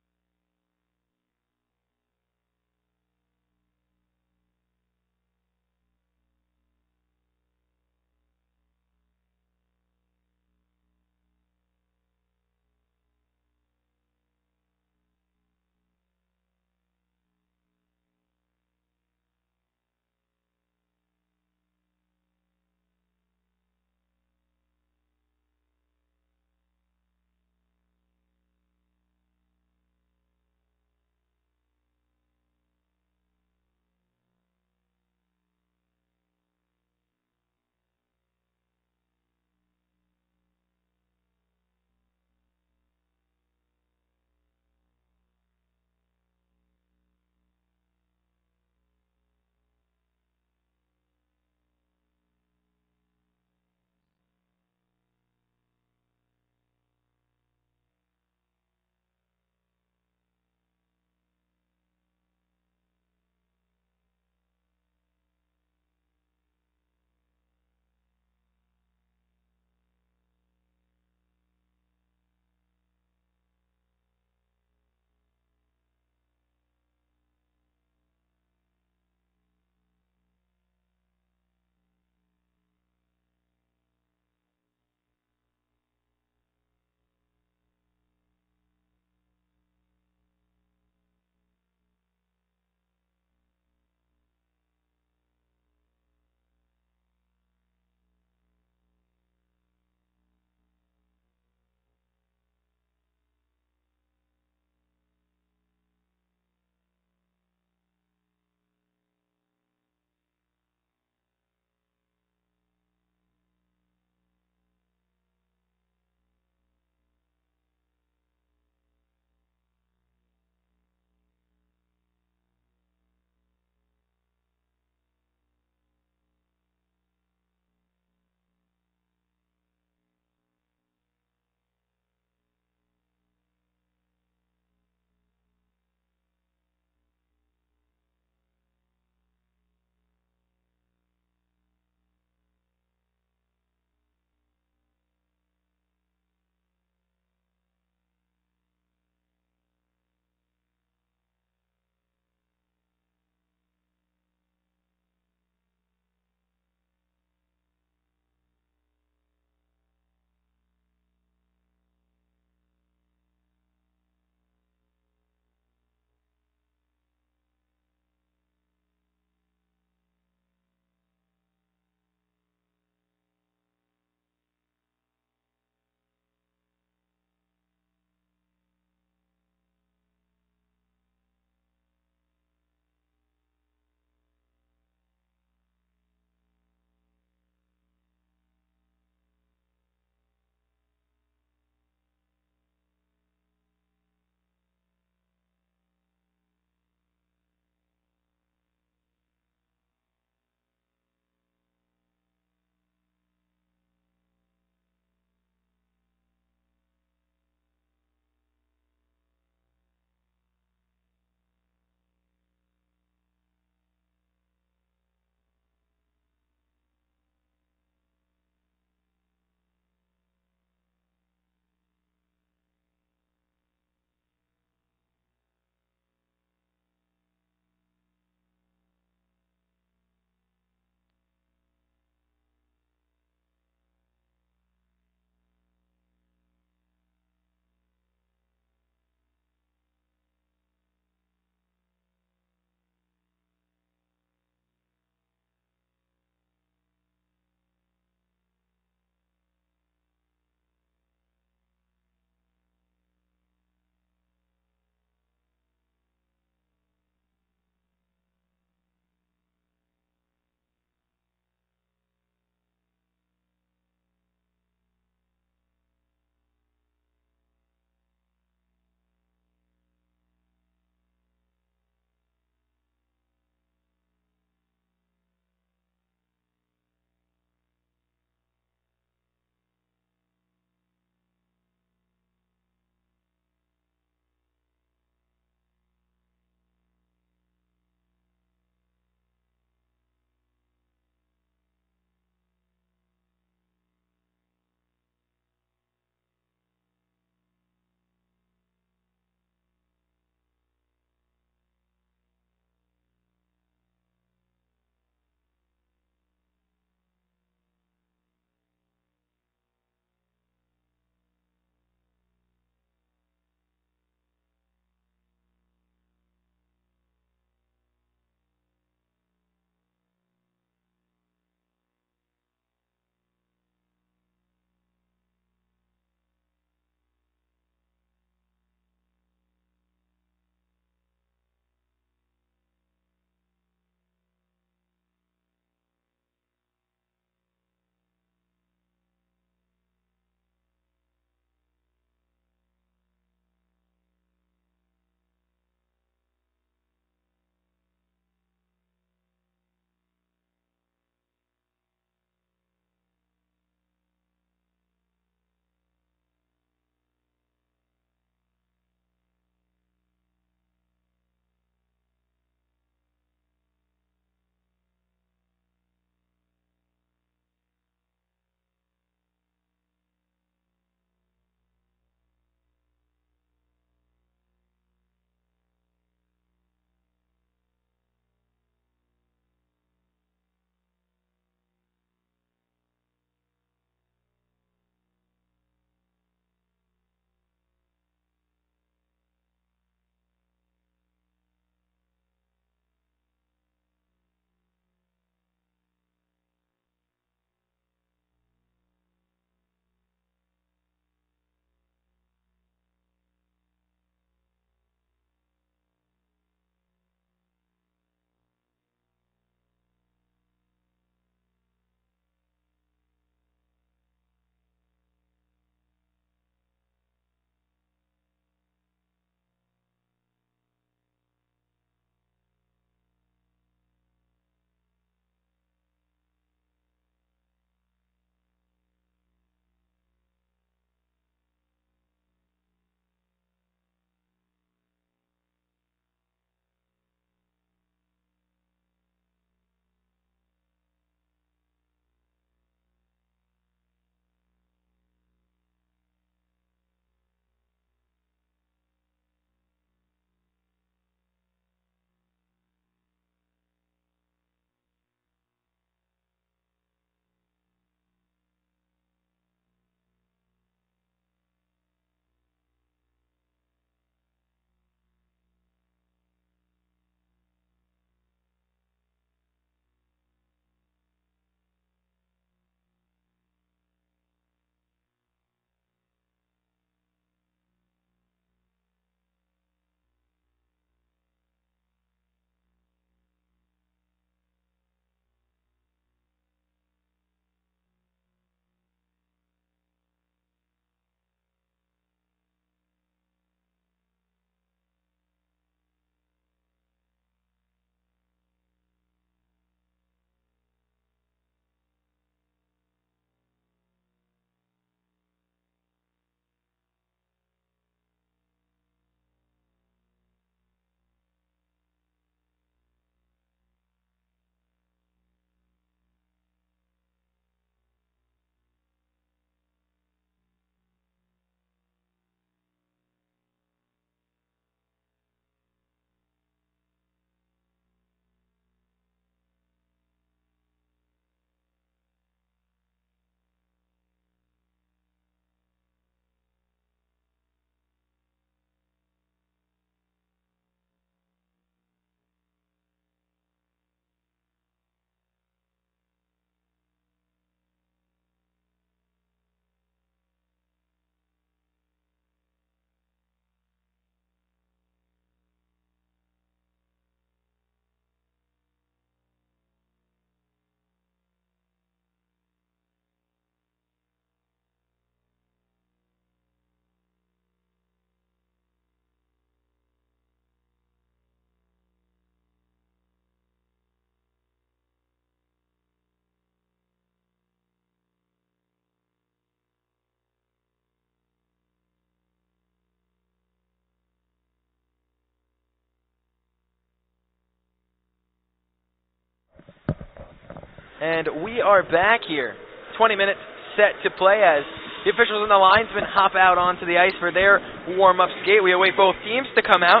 And we are back here. 20 minutes set to play as the officials and the linesmen hop out onto the ice for their warm-up skate. We await both teams to come out.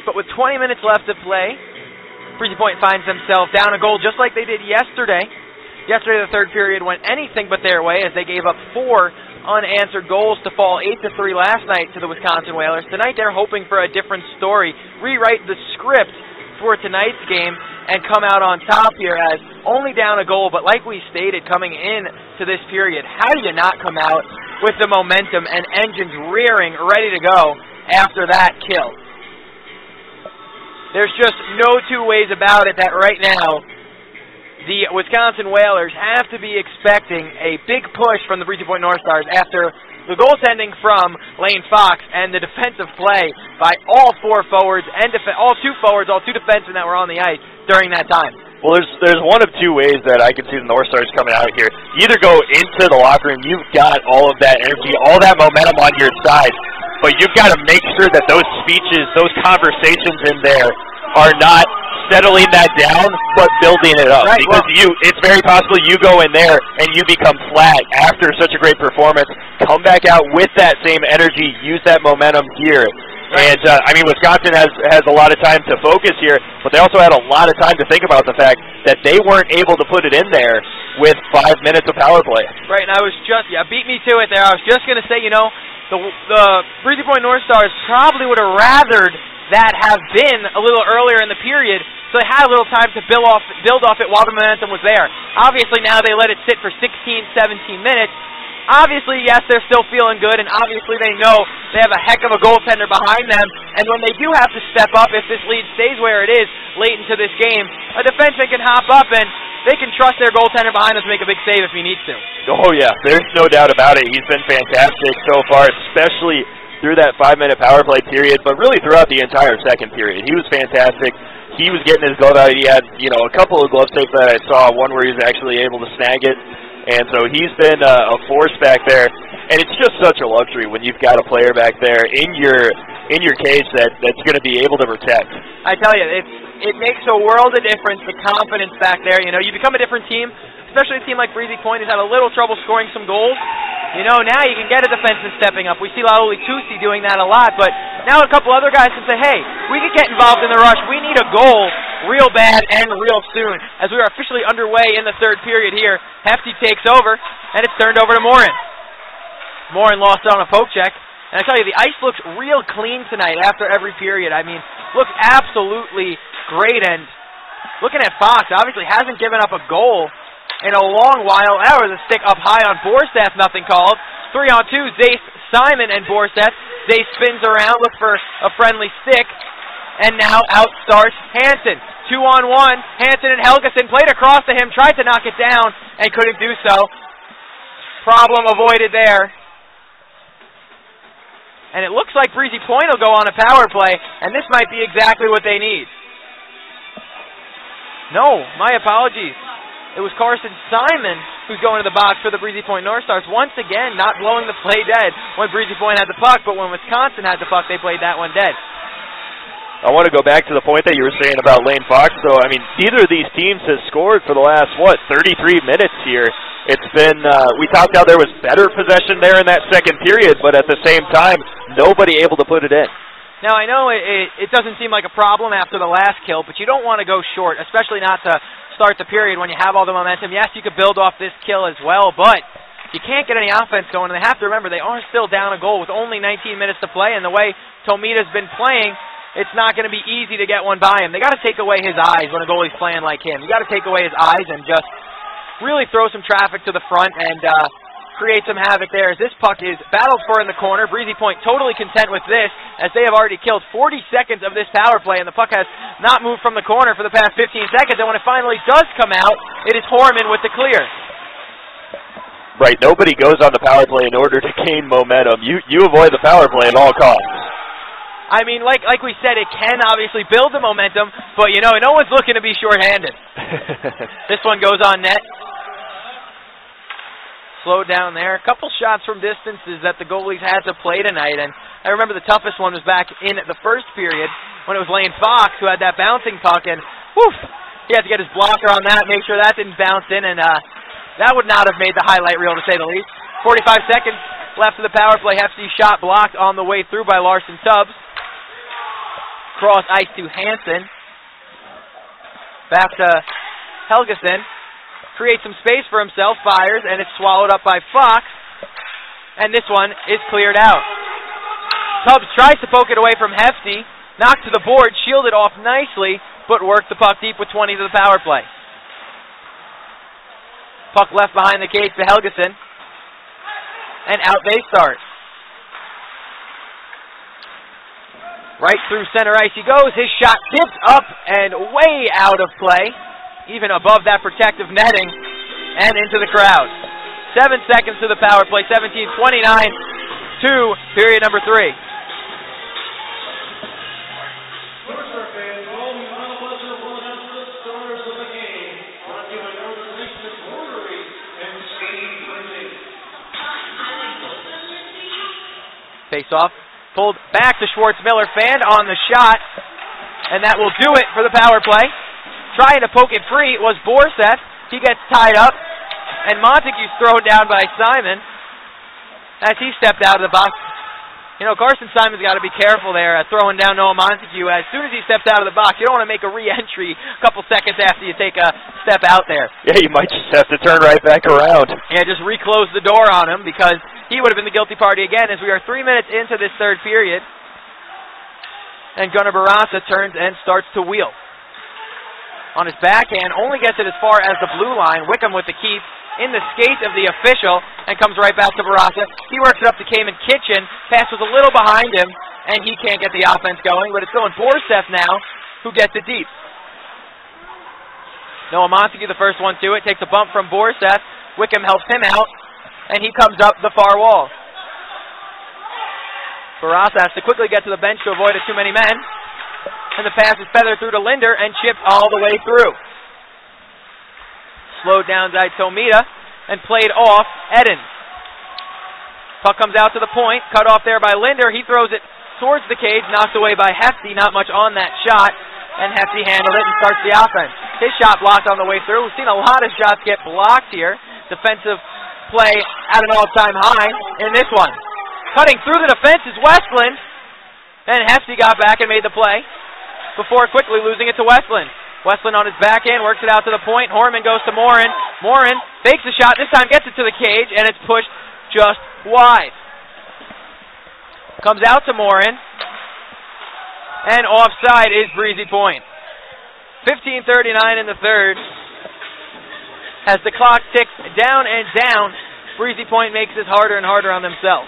But with 20 minutes left to play, Breezy Point finds themselves down a goal just like they did yesterday. Yesterday, the third period went anything but their way as they gave up 4 unanswered goals to fall 8-3 last night to the Wisconsin Whalers. Tonight, they're hoping for a different story, rewrite the script for tonight's game, and come out on top here as only down a goal, but like we stated coming in to this period, how do you not come out with the momentum and engines rearing, ready to go after that kill? There's just no two ways about it that right now the Wisconsin Whalers have to be expecting a big push from the Breezy Point North Stars after the goaltending from Lane Fox and the defensive play by all 4 forwards and all 2 forwards, all 2 defensemen that were on the ice during that time. Well, there's one of 2 ways that I can see the North Stars coming out here. You either go into the locker room, you've got all of that energy, all that momentum on your side, but you've got to make sure that those speeches, those conversations in there are not settling that down, but building it up. Right, because it's very possible you go in there and you become flat after such a great performance. Come back out with that same energy, use that momentum here. Right. And, I mean, Wisconsin has a lot of time to focus here, but they also had a lot of time to think about the fact that they weren't able to put it in there with 5 minutes of power play. Right, and I was just, beat me to it there. I was just going to say, you know, the Breezy Point North Stars probably would have rathered that have been a little earlier in the period, so they had a little time to build off it while the momentum was there. Obviously, now they let it sit for 16, 17 minutes. Obviously, yes, they're still feeling good, and obviously they know they have a heck of a goaltender behind them, and when they do have to step up, if this lead stays where it is late into this game, a defenseman can hop up and they can trust their goaltender behind them to make a big save if he needs to. Oh, yeah, there's no doubt about it. He's been fantastic so far, especially through that 5-minute power play period, but really throughout the entire second period. He was fantastic. He was getting his glove out. He had, a couple of glove saves that I saw, one where he was actually able to snag it. And so he's been a force back there. And it's just such a luxury when you've got a player back there in your cage that's going to be able to protect. I tell you, it makes a world of difference, the confidence back there. You become a different team, especially a team like Breezy Point has had a little trouble scoring some goals. Now you can get a defenseman stepping up. We see Laoli Tusi doing that a lot, but now a couple other guys can say, hey, we can get involved in the rush. We need a goal real bad and real soon. As we are officially underway in the third period here, Hefty takes over, and it's turned over to Morin. Morin lost it on a poke check. And I tell you, the ice looks real clean tonight after every period. I mean, looks absolutely great, and looking at Fox, obviously hasn't given up a goal in a long while. That was a stick up high on Borstad, nothing called. 3-on-2, Zace, Simon, and Borstad. Zace spins around, looks for a friendly stick, and now out starts Hansen. 2-on-1, Hansen and Helgeson played across to him, tried to knock it down, and couldn't do so. Problem avoided there. And it looks like Breezy Point will go on a power play, and this might be exactly what they need. No, my apologies. It was Carson Simon who's going to the box for the Breezy Point North Stars. Once again, not blowing the play dead when Breezy Point had the puck, but when Wisconsin had the puck, they played that one dead. I want to go back to the point that you were saying about Lane Fox. So, I mean, neither of these teams has scored for the last, 33 minutes here. It's been, we talked how there was better possession there in that second period, but at the same time, nobody able to put it in. Now, I know it doesn't seem like a problem after the last kill, but you don't want to go short, especially not to start the period when you have all the momentum. Yes, you could build off this kill as well, but you can't get any offense going, and they have to remember they are still down a goal with only 19 minutes to play, and the way Tomita's been playing, it's not going to be easy to get one by him. They got to take away his eyes when a goalie's playing like him. You got to take away his eyes and just really throw some traffic to the front and create some havoc there as this puck is battled for in the corner. Breezy Point totally content with this as they have already killed 40 seconds of this power play, and the puck has not moved from the corner for the past 15 seconds, and when it finally does come out, it is Horman with the clear. Right, nobody goes on the power play in order to gain momentum. You avoid the power play at all costs. I mean, like we said, it can obviously build the momentum, but no one's looking to be shorthanded. This one goes on net. Slowed down there. A couple shots from distances that the goalies had to play tonight, and I remember the toughest one was back in the first period when it was Lane Fox who had that bouncing puck, and woof, He had to get his blocker on that, make sure that didn't bounce in, and that would not have made the highlight reel, to say the least. 45 seconds left of the power play. Hefty's shot blocked on the way through by Larson Tubbs. Cross ice to Hansen. Back to Helgeson. Creates some space for himself, fires, and it's swallowed up by Fox. And this one is cleared out. Tubbs tries to poke it away from Hefty. Knocked to the board, shielded off nicely, but worked the puck deep with 20 to the power play. Puck left behind the cage to Helgeson. And out they start. Right through center ice he goes. His shot tipped up and way out of play. Even above that protective netting. And into the crowd. 7 seconds to the power play. 17:29 to period number 3. Face-off, pulled back to Schwartz-Miller, fanned on the shot, and that will do it for the power play. Trying to poke it free was Borseth. He gets tied up, and Montague's thrown down by Simon as he stepped out of the box. You know, Carson Simon's got to be careful there throwing down Noah Montague. As soon as he steps out of the box, you don't want to make a re-entry a couple seconds after you take a step out there. Yeah, you might just have to turn right back around. Yeah, just reclose the door on him because he would have been the guilty party again as we are 3 minutes into this third period. And Gunnar Barassa turns and starts to wheel. On his backhand, only gets it as far as the blue line. Wickham with the keep in the skates of the official and comes right back to Barassa. He works it up to Cayman Kitchen. Pass was a little behind him, and he can't get the offense going, but it's going Borseth now, who gets it deep. Noah Montague, the first one to it, takes a bump from Borseth. Wickham helps him out, and he comes up the far wall. Barassa has to quickly get to the bench to avoid too many men. And the pass is feathered through to Linder and chipped all the way through. Slowed down by Tomita and played off Edens. Puck comes out to the point, cut off there by Linder. He throws it towards the cage, knocked away by Hefty. Not much on that shot, and Hefty handled it and starts the offense. His shot blocked on the way through. We've seen a lot of shots get blocked here. Defensive play at an all-time high in this one. Cutting through the defense is Westland, and Hefty got back and made the play before quickly losing it to Westland. Westland on his backhand, works it out to the point. Horman goes to Morin. Morin fakes the shot, this time gets it to the cage, and it's pushed just wide. Comes out to Morin, and offside is Breezy Point. 15:39 in the third. As the clock ticks down and down, Breezy Point makes this harder and harder on themselves.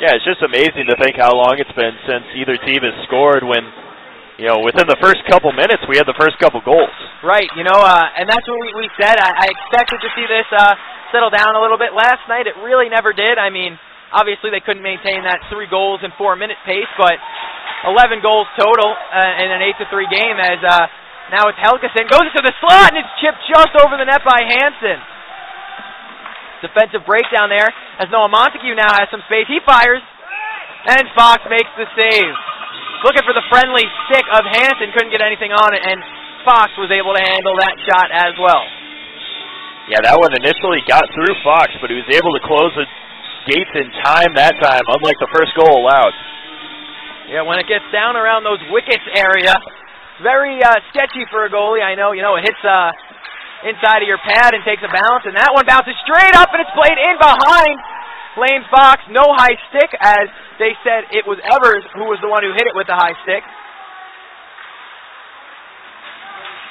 Yeah, it's just amazing to think how long it's been since either team has scored when, you know, within the first couple minutes we had the first couple goals. Right, you know, and that's what we said. I expected to see this settle down a little bit. Last night it really never did. I mean, obviously they couldn't maintain that 3 goals in 4-minute pace, but 11 goals total in an 8-3 game as now it's Helgeson. Goes into the slot and it's chipped just over the net by Hansen. Defensive breakdown there as Noah Montague now has some space. He fires, and Fox makes the save. Looking for the friendly stick of Hansen, couldn't get anything on it, and Fox was able to handle that shot as well. Yeah, that one initially got through Fox, but he was able to close the gates in time that time, unlike the first goal allowed. Yeah, when it gets down around those wickets area, very sketchy for a goalie. I know, you know, it hits inside of your pad and takes a bounce, and that one bounces straight up, and it's played in behind Lane Fox. No high stick, as they said it was Evers who was the one who hit it with the high stick.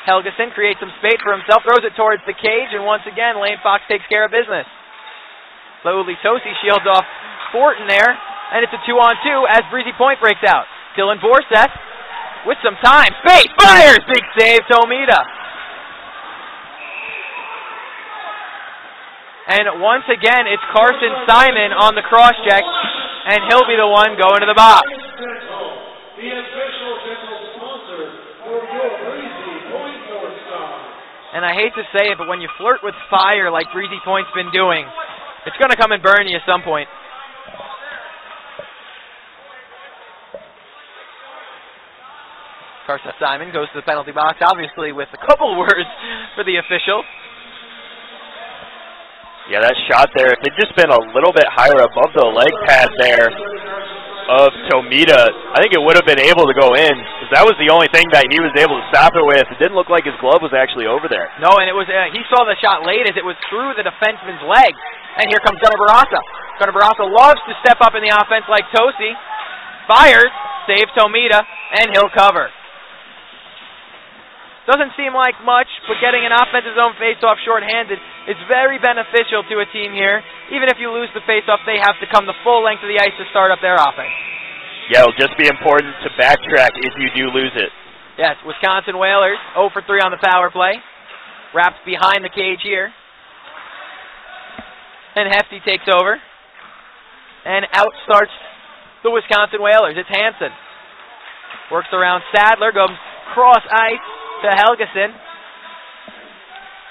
Helgeson creates some space for himself, throws it towards the cage, and once again, Lane Fox takes care of business. Slowly, Tosi shields off Fortin there, and it's a 2-on-2 as Breezy Point breaks out. Dylan Borseth with some time. Space, fires! Big save, Tomita. And once again, it's Carson Simon on the cross-check, and he'll be the one going to the box. The official general sponsor for your Breezy Point North Star. And I hate to say it, but when you flirt with fire like Breezy Point's been doing, it's going to come and burn you at some point. Carson Simon goes to the penalty box, obviously with a couple words for the official. Yeah, that shot there, if it'd just been a little bit higher above the leg pad there of Tomita, I think it would have been able to go in, because that was the only thing that he was able to stop it with. It didn't look like his glove was actually over there. No, and it was he saw the shot late as it was through the defenseman's leg. And here comes Gunnar Barassa. Gunnar Barassa loves to step up in the offense like Tosi. Fires, saves Tomita, and he'll cover. Doesn't seem like much, but getting an offensive zone faceoff shorthanded is very beneficial to a team here. Even if you lose the faceoff, they have to come the full length of the ice to start up their offense. Yeah, it'll just be important to backtrack if you do lose it. Yes, Wisconsin Whalers 0 for 3 on the power play. Wrapped behind the cage here. And Hefty takes over. And out starts the Wisconsin Whalers. It's Hansen. Works around Sadler, goes cross ice to Helgeson.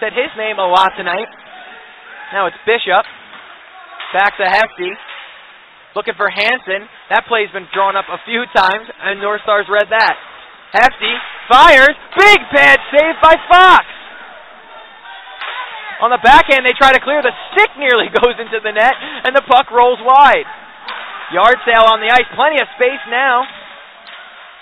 Said his name a lot tonight. Now it's Bishop. Back to Hefty. Looking for Hansen. That play's been drawn up a few times, and North Stars read that. Hefty fires. Big pad save by Fox. On the backhand, they try to clear. The stick nearly goes into the net, and the puck rolls wide. Yard sale on the ice. Plenty of space now.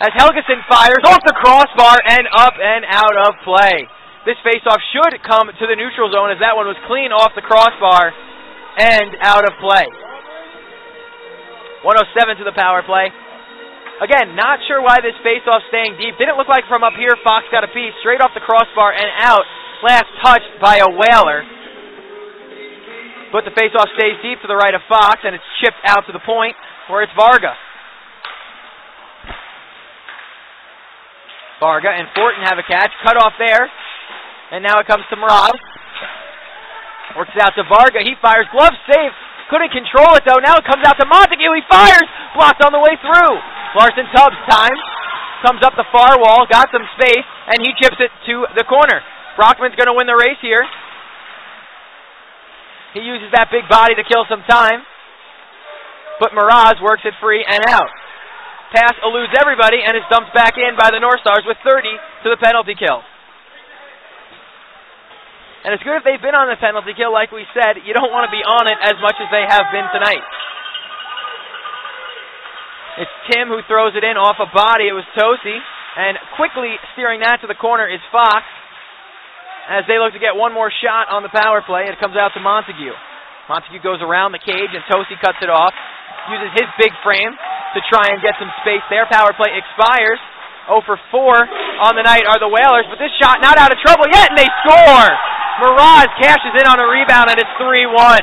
As Helgeson fires off the crossbar and up and out of play. This faceoff should come to the neutral zone as that one was clean off the crossbar and out of play. 1:07 to the power play. Again, not sure why this faceoff staying deep. Didn't look like from up here Fox got a piece straight off the crossbar and out. Last touched by a Whaler. But the faceoff stays deep to the right of Fox and it's chipped out to the point where it's Varga. Varga and Fortin have a catch. Cut off there. And now it comes to Mraz. Works it out to Varga. He fires. Glove save. Couldn't control it, though. Now it comes out to Montague. He fires. Blocked on the way through. Larson Tubbs time. Comes up the far wall. Got some space. And he chips it to the corner. Brockman's going to win the race here. He uses that big body to kill some time. But Mraz works it free and out. Pass eludes everybody and is dumped back in by the North Stars with 30 to the penalty kill. And it's good if they've been on the penalty kill, like we said. You don't want to be on it as much as they have been tonight. It's Tim who throws it in off a body. It was Tosi. And quickly steering that to the corner is Fox. As they look to get one more shot on the power play, it comes out to Montague. Montague goes around the cage and Tosi cuts it off. Uses his big frame to try and get some space there. Power play expires. 0 for 4 on the night are the Whalers, but this shot not out of trouble yet, and they score! Mraz cashes in on a rebound, and it's 3-1.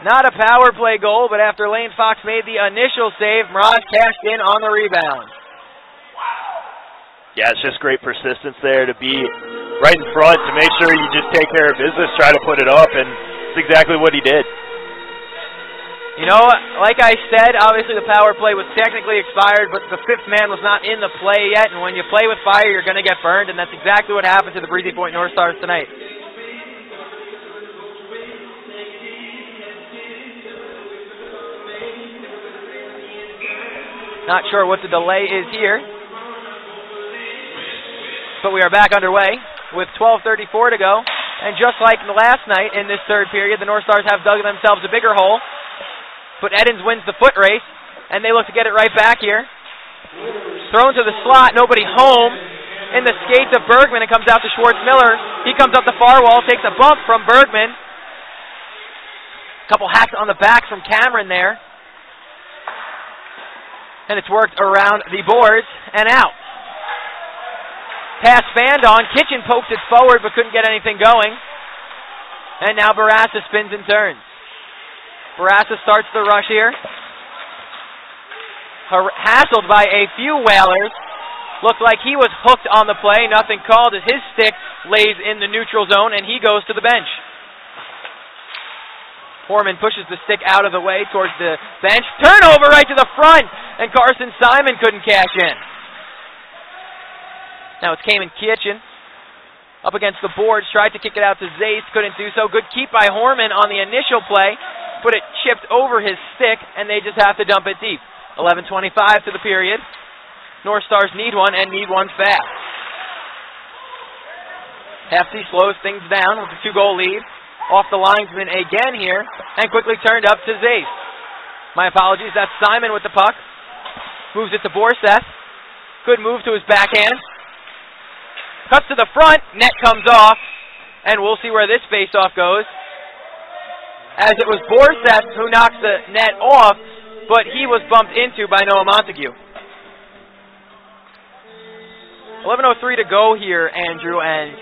Not a power play goal, but after Lane Fox made the initial save, Mraz cashed in on the rebound. Yeah, it's just great persistence there to be right in front, to make sure you just take care of business, try to put it up, and it's exactly what he did. You know, like I said, obviously the power play was technically expired, but the fifth man was not in the play yet, and when you play with fire, you're going to get burned, and that's exactly what happened to the Breezy Point North Stars tonight. Not sure what the delay is here, but we are back underway with 12:34 to go, and just like the last night in this third period, the North Stars have dug themselves a bigger hole. But Edens wins the foot race, and they look to get it right back here. Thrown to the slot, nobody home. In the skates of Bergman, it comes out to Schwartz-Miller. He comes up the far wall, takes a bump from Bergman. Couple hacks on the back from Cameron there. And it's worked around the boards and out. Pass fanned on. Kitchen pokes it forward, but couldn't get anything going. And now Barassa spins and turns. Barassa starts the rush here. Hassled by a few Whalers. Looked like he was hooked on the play. Nothing called as his stick lays in the neutral zone and he goes to the bench. Horman pushes the stick out of the way towards the bench. Turnover right to the front and Carson Simon couldn't cash in. Now it's Kamen Kitchen. Up against the boards. Tried to kick it out to Zace. Couldn't do so. Good keep by Horman on the initial play. But it chipped over his stick, and they just have to dump it deep. 11:25 to the period. North Stars need one and need one fast. Hefty slows things down with a 2-goal lead. Off the linesman again here, and quickly turned up to Zace. My apologies, that's Simon with the puck. Moves it to Borseth. Good move to his backhand. Cuts to the front, net comes off, and we'll see where this face-off goes. As it was Borseth who knocks the net off, but he was bumped into by Noah Montague. 11:03 to go here, Andrew, and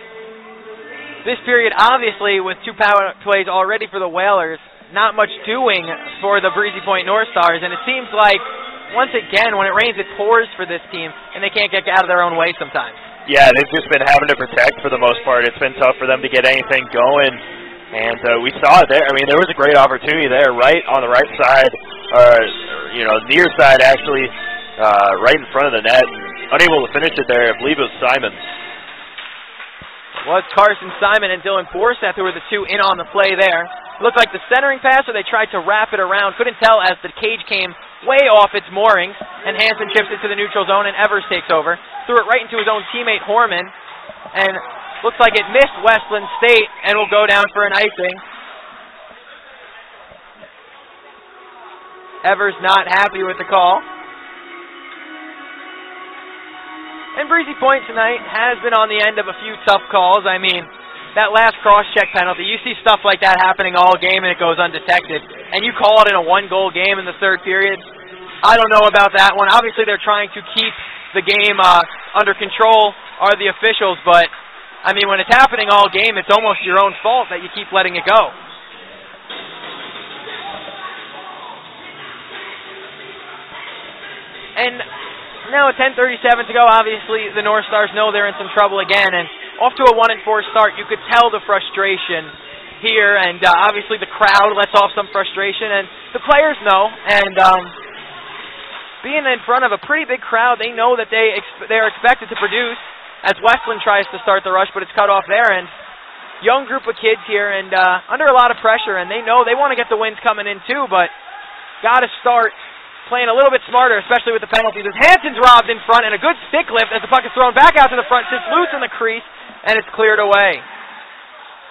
this period, obviously, with 2 power plays already for the Whalers, not much doing for the Breezy Point North Stars, and it seems like, once again, when it rains, it pours for this team, and they can't get out of their own way sometimes. Yeah, they've just been having to protect for the most part. It's been tough for them to get anything going, and we saw it there. I mean, there was a great opportunity there, right on the right side, near side, actually, right in front of the net, and unable to finish it there. I believe it was Simon. Was Carson Simon and Dylan Borseth who were the 2 in on the play there. Looked like the centering pass, or they tried to wrap it around. Couldn't tell as the cage came way off its moorings, and Hansen chips it to the neutral zone, and Evers takes over. Threw it right into his own teammate Horman, and looks like it missed Westland State, and will go down for an icing. Evers not happy with the call. And Breezy Point tonight has been on the end of a few tough calls. I mean, that last cross-check penalty, you see stuff like that happening all game and it goes undetected. And you call it in a 1-goal game in the 3rd period. I don't know about that one. Obviously, they're trying to keep the game under control, are the officials. But, I mean, when it's happening all game, it's almost your own fault that you keep letting it go. And now at 10:37 to go, obviously the North Stars know they're in some trouble again, and off to a 1-4 start. You could tell the frustration here, and obviously the crowd lets off some frustration, and the players know, and being in front of a pretty big crowd, they know that they're expected to produce, as Westland tries to start the rush, but it's cut off there, and young group of kids here, and under a lot of pressure, and they know they want to get the wins coming in too, but got to start playing a little bit smarter, especially with the penalties. As Hansen's robbed in front, and a good stick lift as the puck is thrown back out to the front, sits loose in the crease, and it's cleared away.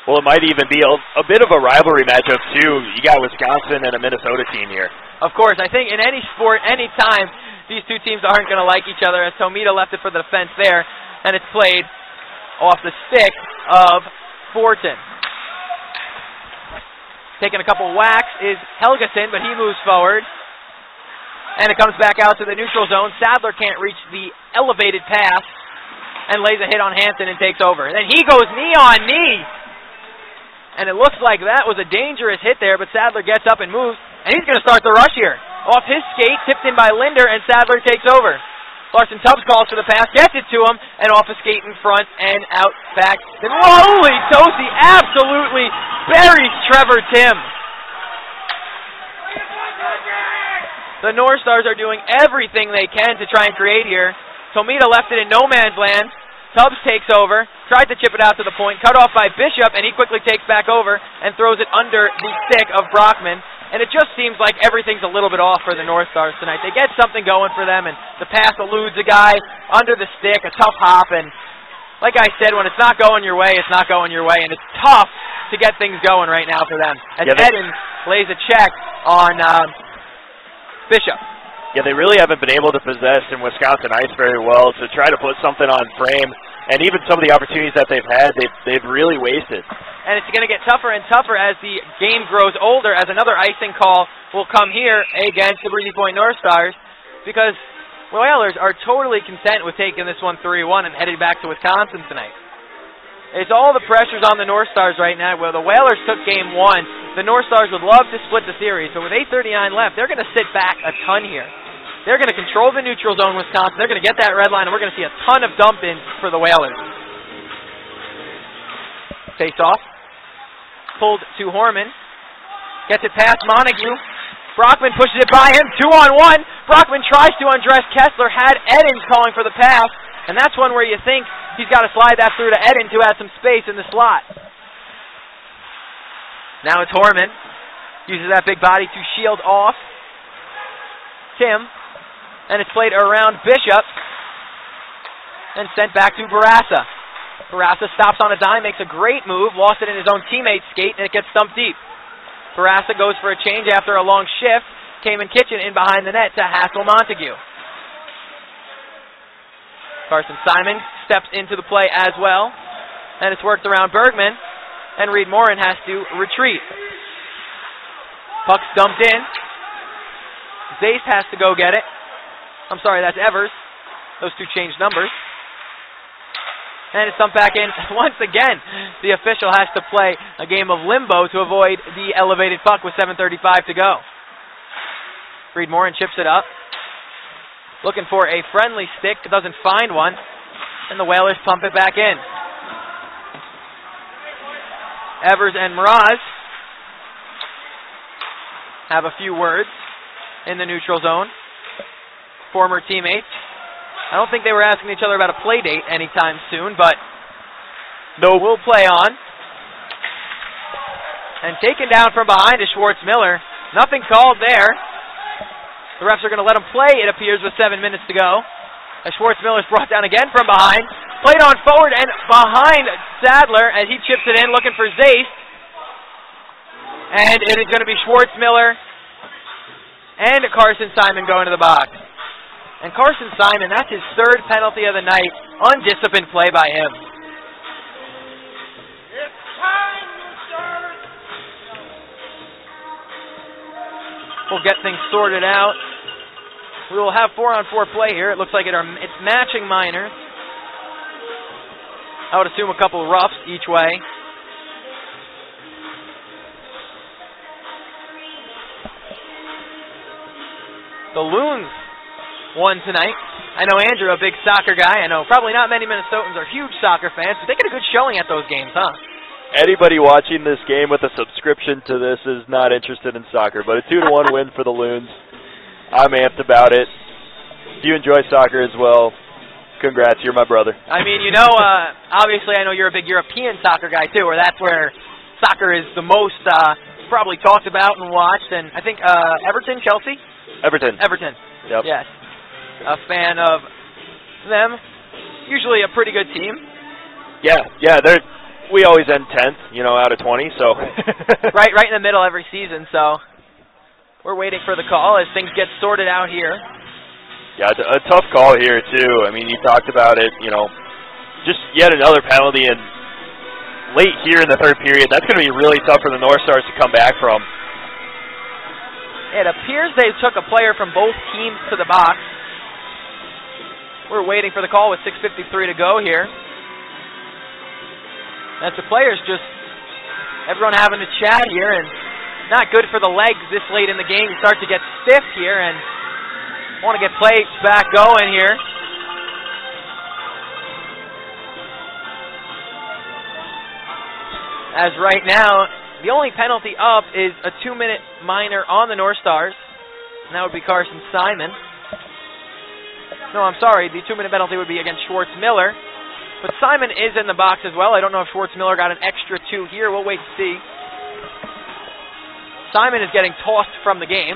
Well, it might even be a bit of a rivalry matchup, too. You got Wisconsin and a Minnesota team here. Of course, I think in any sport, any time, these two teams aren't going to like each other, as Tomita left it for the defense there, and it's played off the stick of Fortin. Taking a couple whacks is Helgeson, but he moves forward. And it comes back out to the neutral zone. Sadler can't reach the elevated pass and lays a hit on Hansen and takes over. Then he goes knee on knee. And it looks like that was a dangerous hit there, but Sadler gets up and moves, and he's going to start the rush here. Off his skate, tipped in by Linder, and Sadler takes over. Larson Tubbs calls for the pass, gets it to him, and off a skate in front and out back. Then holy Tosi absolutely buries Trevor Tim. The North Stars are doing everything they can to try and create here. Tomita left it in no man's land. Tubbs takes over, tried to chip it out to the point, cut off by Bishop, and he quickly takes back over and throws it under the stick of Brockman. And it just seems like everything's a little bit off for the North Stars tonight. They get something going for them, and the pass eludes a guy under the stick, a tough hop. And like I said, when it's not going your way, it's not going your way. And it's tough to get things going right now for them. As Eden lays a check on Bishop. Yeah, they really haven't been able to possess in Wisconsin ice very well to try to put something on frame, and even some of the opportunities that they've had, they've really wasted. And it's going to get tougher and tougher as the game grows older, as another icing call will come here against the Breezy Point North Stars, because Whalers are totally content with taking this one 3-1 and heading back to Wisconsin tonight. It's all the pressures on the North Stars right now. Well, the Whalers took game 1. The North Stars would love to split the series, but with 8:39 left, they're going to sit back a ton here. They're going to control the neutral zone, Wisconsin. They're going to get that red line, and we're going to see a ton of dump-ins for the Whalers. Face-off. Pulled to Horman. Gets it past Montague. Brockman pushes it by him. 2-on-1. Brockman tries to undress Kessler. Had Edens calling for the pass. And that's one where you think he's got to slide that through to Edens, who has some space in the slot. Now it's Horman. Uses that big body to shield off Tim. And it's played around Bishop and sent back to Barassa. Barassa stops on a dime, makes a great move, lost it in his own teammate's skate, and it gets stumped deep. Barassa goes for a change after a long shift. Cayman Kitchen in behind the net to Hassel Montague. Carson Simon steps into the play as well, and it's worked around Bergman, and Reed Morin has to retreat. Puck's dumped in. Zace has to go get it. I'm sorry, that's Evers. Those two changed numbers. And it's dumped back in. Once again, the official has to play a game of limbo to avoid the elevated puck with 7:35 to go. Reed Morin chips it up. Looking for a friendly stick, doesn't find one. And the Whalers pump it back in. Evers and Mraz have a few words in the neutral zone. Former teammates. I don't think they were asking each other about a play date anytime soon, but no, we'll play on. And taken down from behind is Schwartz Miller. Nothing called there. The refs are going to let him play, it appears, with 7 minutes to go. As Schwartz Miller's brought down again from behind. Played on forward and behind Sadler as he chips it in, looking for Zace. And it is going to be Schwartz Miller and Carson Simon going to the box. And Carson Simon, that's his third penalty of the night. Undisciplined play by him. It's time to start. We'll get things sorted out. We will have 4-on-4 play here. It looks like it's matching minors. I would assume a couple roughs each way. The Loons won tonight. I know Andrew, a big soccer guy. I know probably not many Minnesotans are huge soccer fans, but they get a good showing at those games, huh? Anybody watching this game with a subscription to this is not interested in soccer, but a 2-1 win for the Loons. I'm amped about it. If you enjoy soccer as well, congrats, you're my brother. I mean, you know, obviously I know you're a big European soccer guy too, or that's where soccer is the most probably talked about and watched. And I think Everton, Chelsea? Everton. Yep. Yes. A fan of them. Usually a pretty good team. Yeah, we always end 10th, out of 20, so. right in the middle every season, so we're waiting for the call as things get sorted out here. Yeah, it's a tough call here, too. I mean, you talked about it, just yet another penalty, and late here in the third period, that's going to be really tough for the North Stars to come back from. It appears they took a player from both teams to the box. We're waiting for the call with 6:53 to go here. As the players everyone having a chat here, and not good for the legs this late in the game. You start to get stiff here and want to get play back going here. As right now, the only penalty up is a 2-minute minor on the North Stars. And that would be Carson Simon. No, I'm sorry. The 2-minute penalty would be against Schwartz Miller. But Simon is in the box as well. I don't know if Schwartz Miller got an extra 2 here. We'll wait to see. Simon is getting tossed from the game.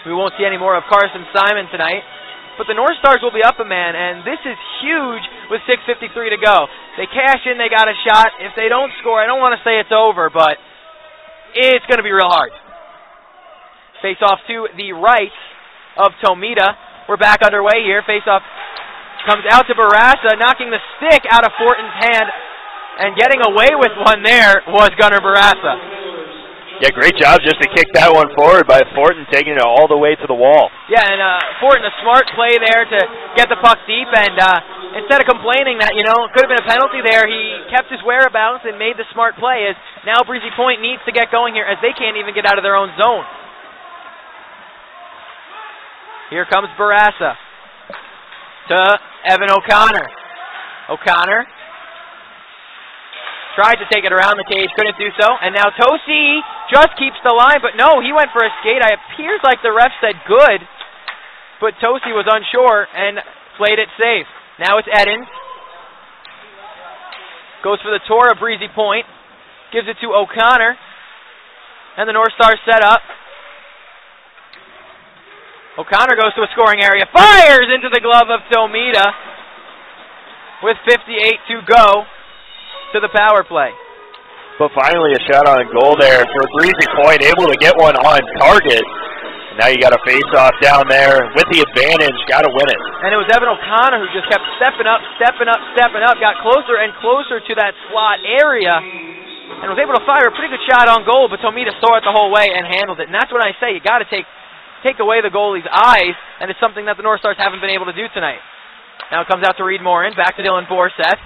We won't see any more of Carson Simon tonight. But the North Stars will be up a man, and this is huge with 6:53 to go. They cash in, they got a shot. If they don't score, I don't want to say it's over, but it's going to be real hard. Face off to the right of Tomita. We're back underway here. Face off comes out to Barassa, knocking the stick out of Fortin's hand, and getting away with one there was Gunnar Barassa. Yeah, great job just to kick that one forward by Fortin, taking it all the way to the wall. Yeah, and Fortin, a smart play there to get the puck deep, and instead of complaining that, it could have been a penalty there, he kept his whereabouts and made the smart play, as now Breezy Point needs to get going here, as they can't even get out of their own zone. Here comes Barassa to Evan O'Connor. O'Connor tried to take it around the cage, couldn't do so. And now Tosi just keeps the line, but no, he went for a skate. It appears like the ref said good, but Tosi was unsure and played it safe. Now it's Edens. Goes for the tour of Breezy Point. Gives it to O'Connor. And the North Stars set up. O'Connor goes to a scoring area, fires into the glove of Tomita with 58 to go to the power play. But finally a shot on goal there for Breezy Point, able to get one on target. Now you got a face-off down there with the advantage, got to win it. And it was Evan O'Connor who just kept stepping up, got closer and closer to that slot area, and was able to fire a pretty good shot on goal, but Tomita saw it the whole way and handled it. And that's what I say, you got to take away the goalie's eyes, and it's something that the North Stars haven't been able to do tonight. Now it comes out to Reed Morin, back to Dylan Borseth.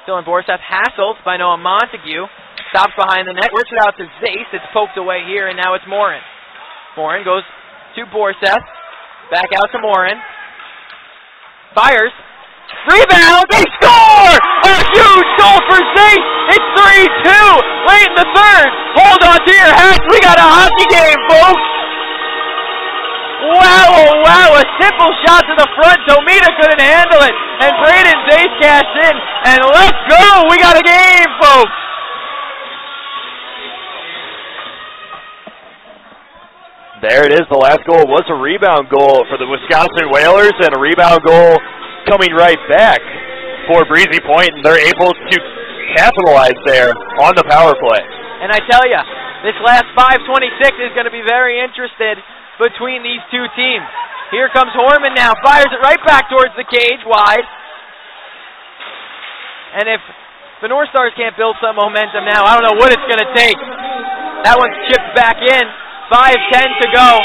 Dylan Borseth hassled by Noah Montague, stops behind the net, works it out to Zace, it's poked away here, and now it's Morin. Morin goes to Borseth, back out to Morin, fires, rebound, they score! A huge goal for Zace! It's 3-2, late in the third. Hold on to your hats, we got a hockey game, folks! Wow, oh wow, a simple shot to the front, Tomita couldn't handle it, and Braden Zace cashed in, and let's go, we got a game, folks! There it is, the last goal was a rebound goal for the Wisconsin Whalers, and a rebound goal coming right back for Breezy Point, and they're able to capitalize there on the power play. And I tell you, this last 5:26 is going to be very interested between these two teams. Here comes Horman now, fires it right back towards the cage, wide. And if the North Stars can't build some momentum now, I don't know what it's going to take. That one's chipped back in. 5:10 to go.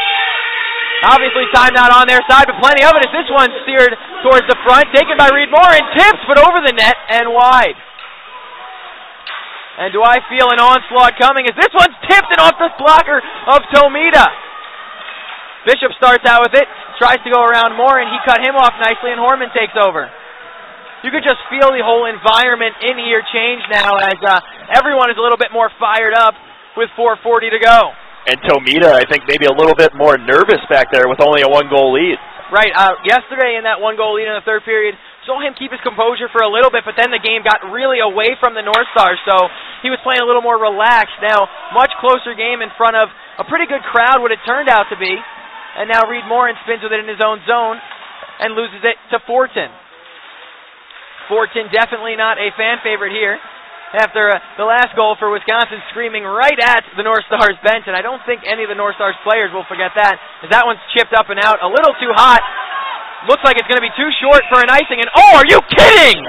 Obviously time not on their side, but plenty of it as this one steered towards the front, taken by Reed Morin, tips, but over the net and wide. And do I feel an onslaught coming as this one's tipped and off the blocker of Tomita. Bishop starts out with it, tries to go around Morin, he cut him off nicely, and Horman takes over. You could just feel the whole environment in here change now as everyone is a little bit more fired up with 4:40 to go. And Tomita, I think, maybe a little bit more nervous back there with only a 1-goal lead. Right. Yesterday in that 1-goal lead in the third period, saw him keep his composure for a little bit, but then the game got really away from the North Stars, so he was playing a little more relaxed. Now, much closer game in front of a pretty good crowd, what it turned out to be. And now Reed Morin spins with it in his own zone and loses it to Fortin. Fortin definitely not a fan favorite here. After the last goal for Wisconsin, screaming right at the North Stars bench, and I don't think any of the North Stars players will forget that, as that one's chipped up and out, a little too hot. Looks like it's going to be too short for an icing, and oh, are you kidding?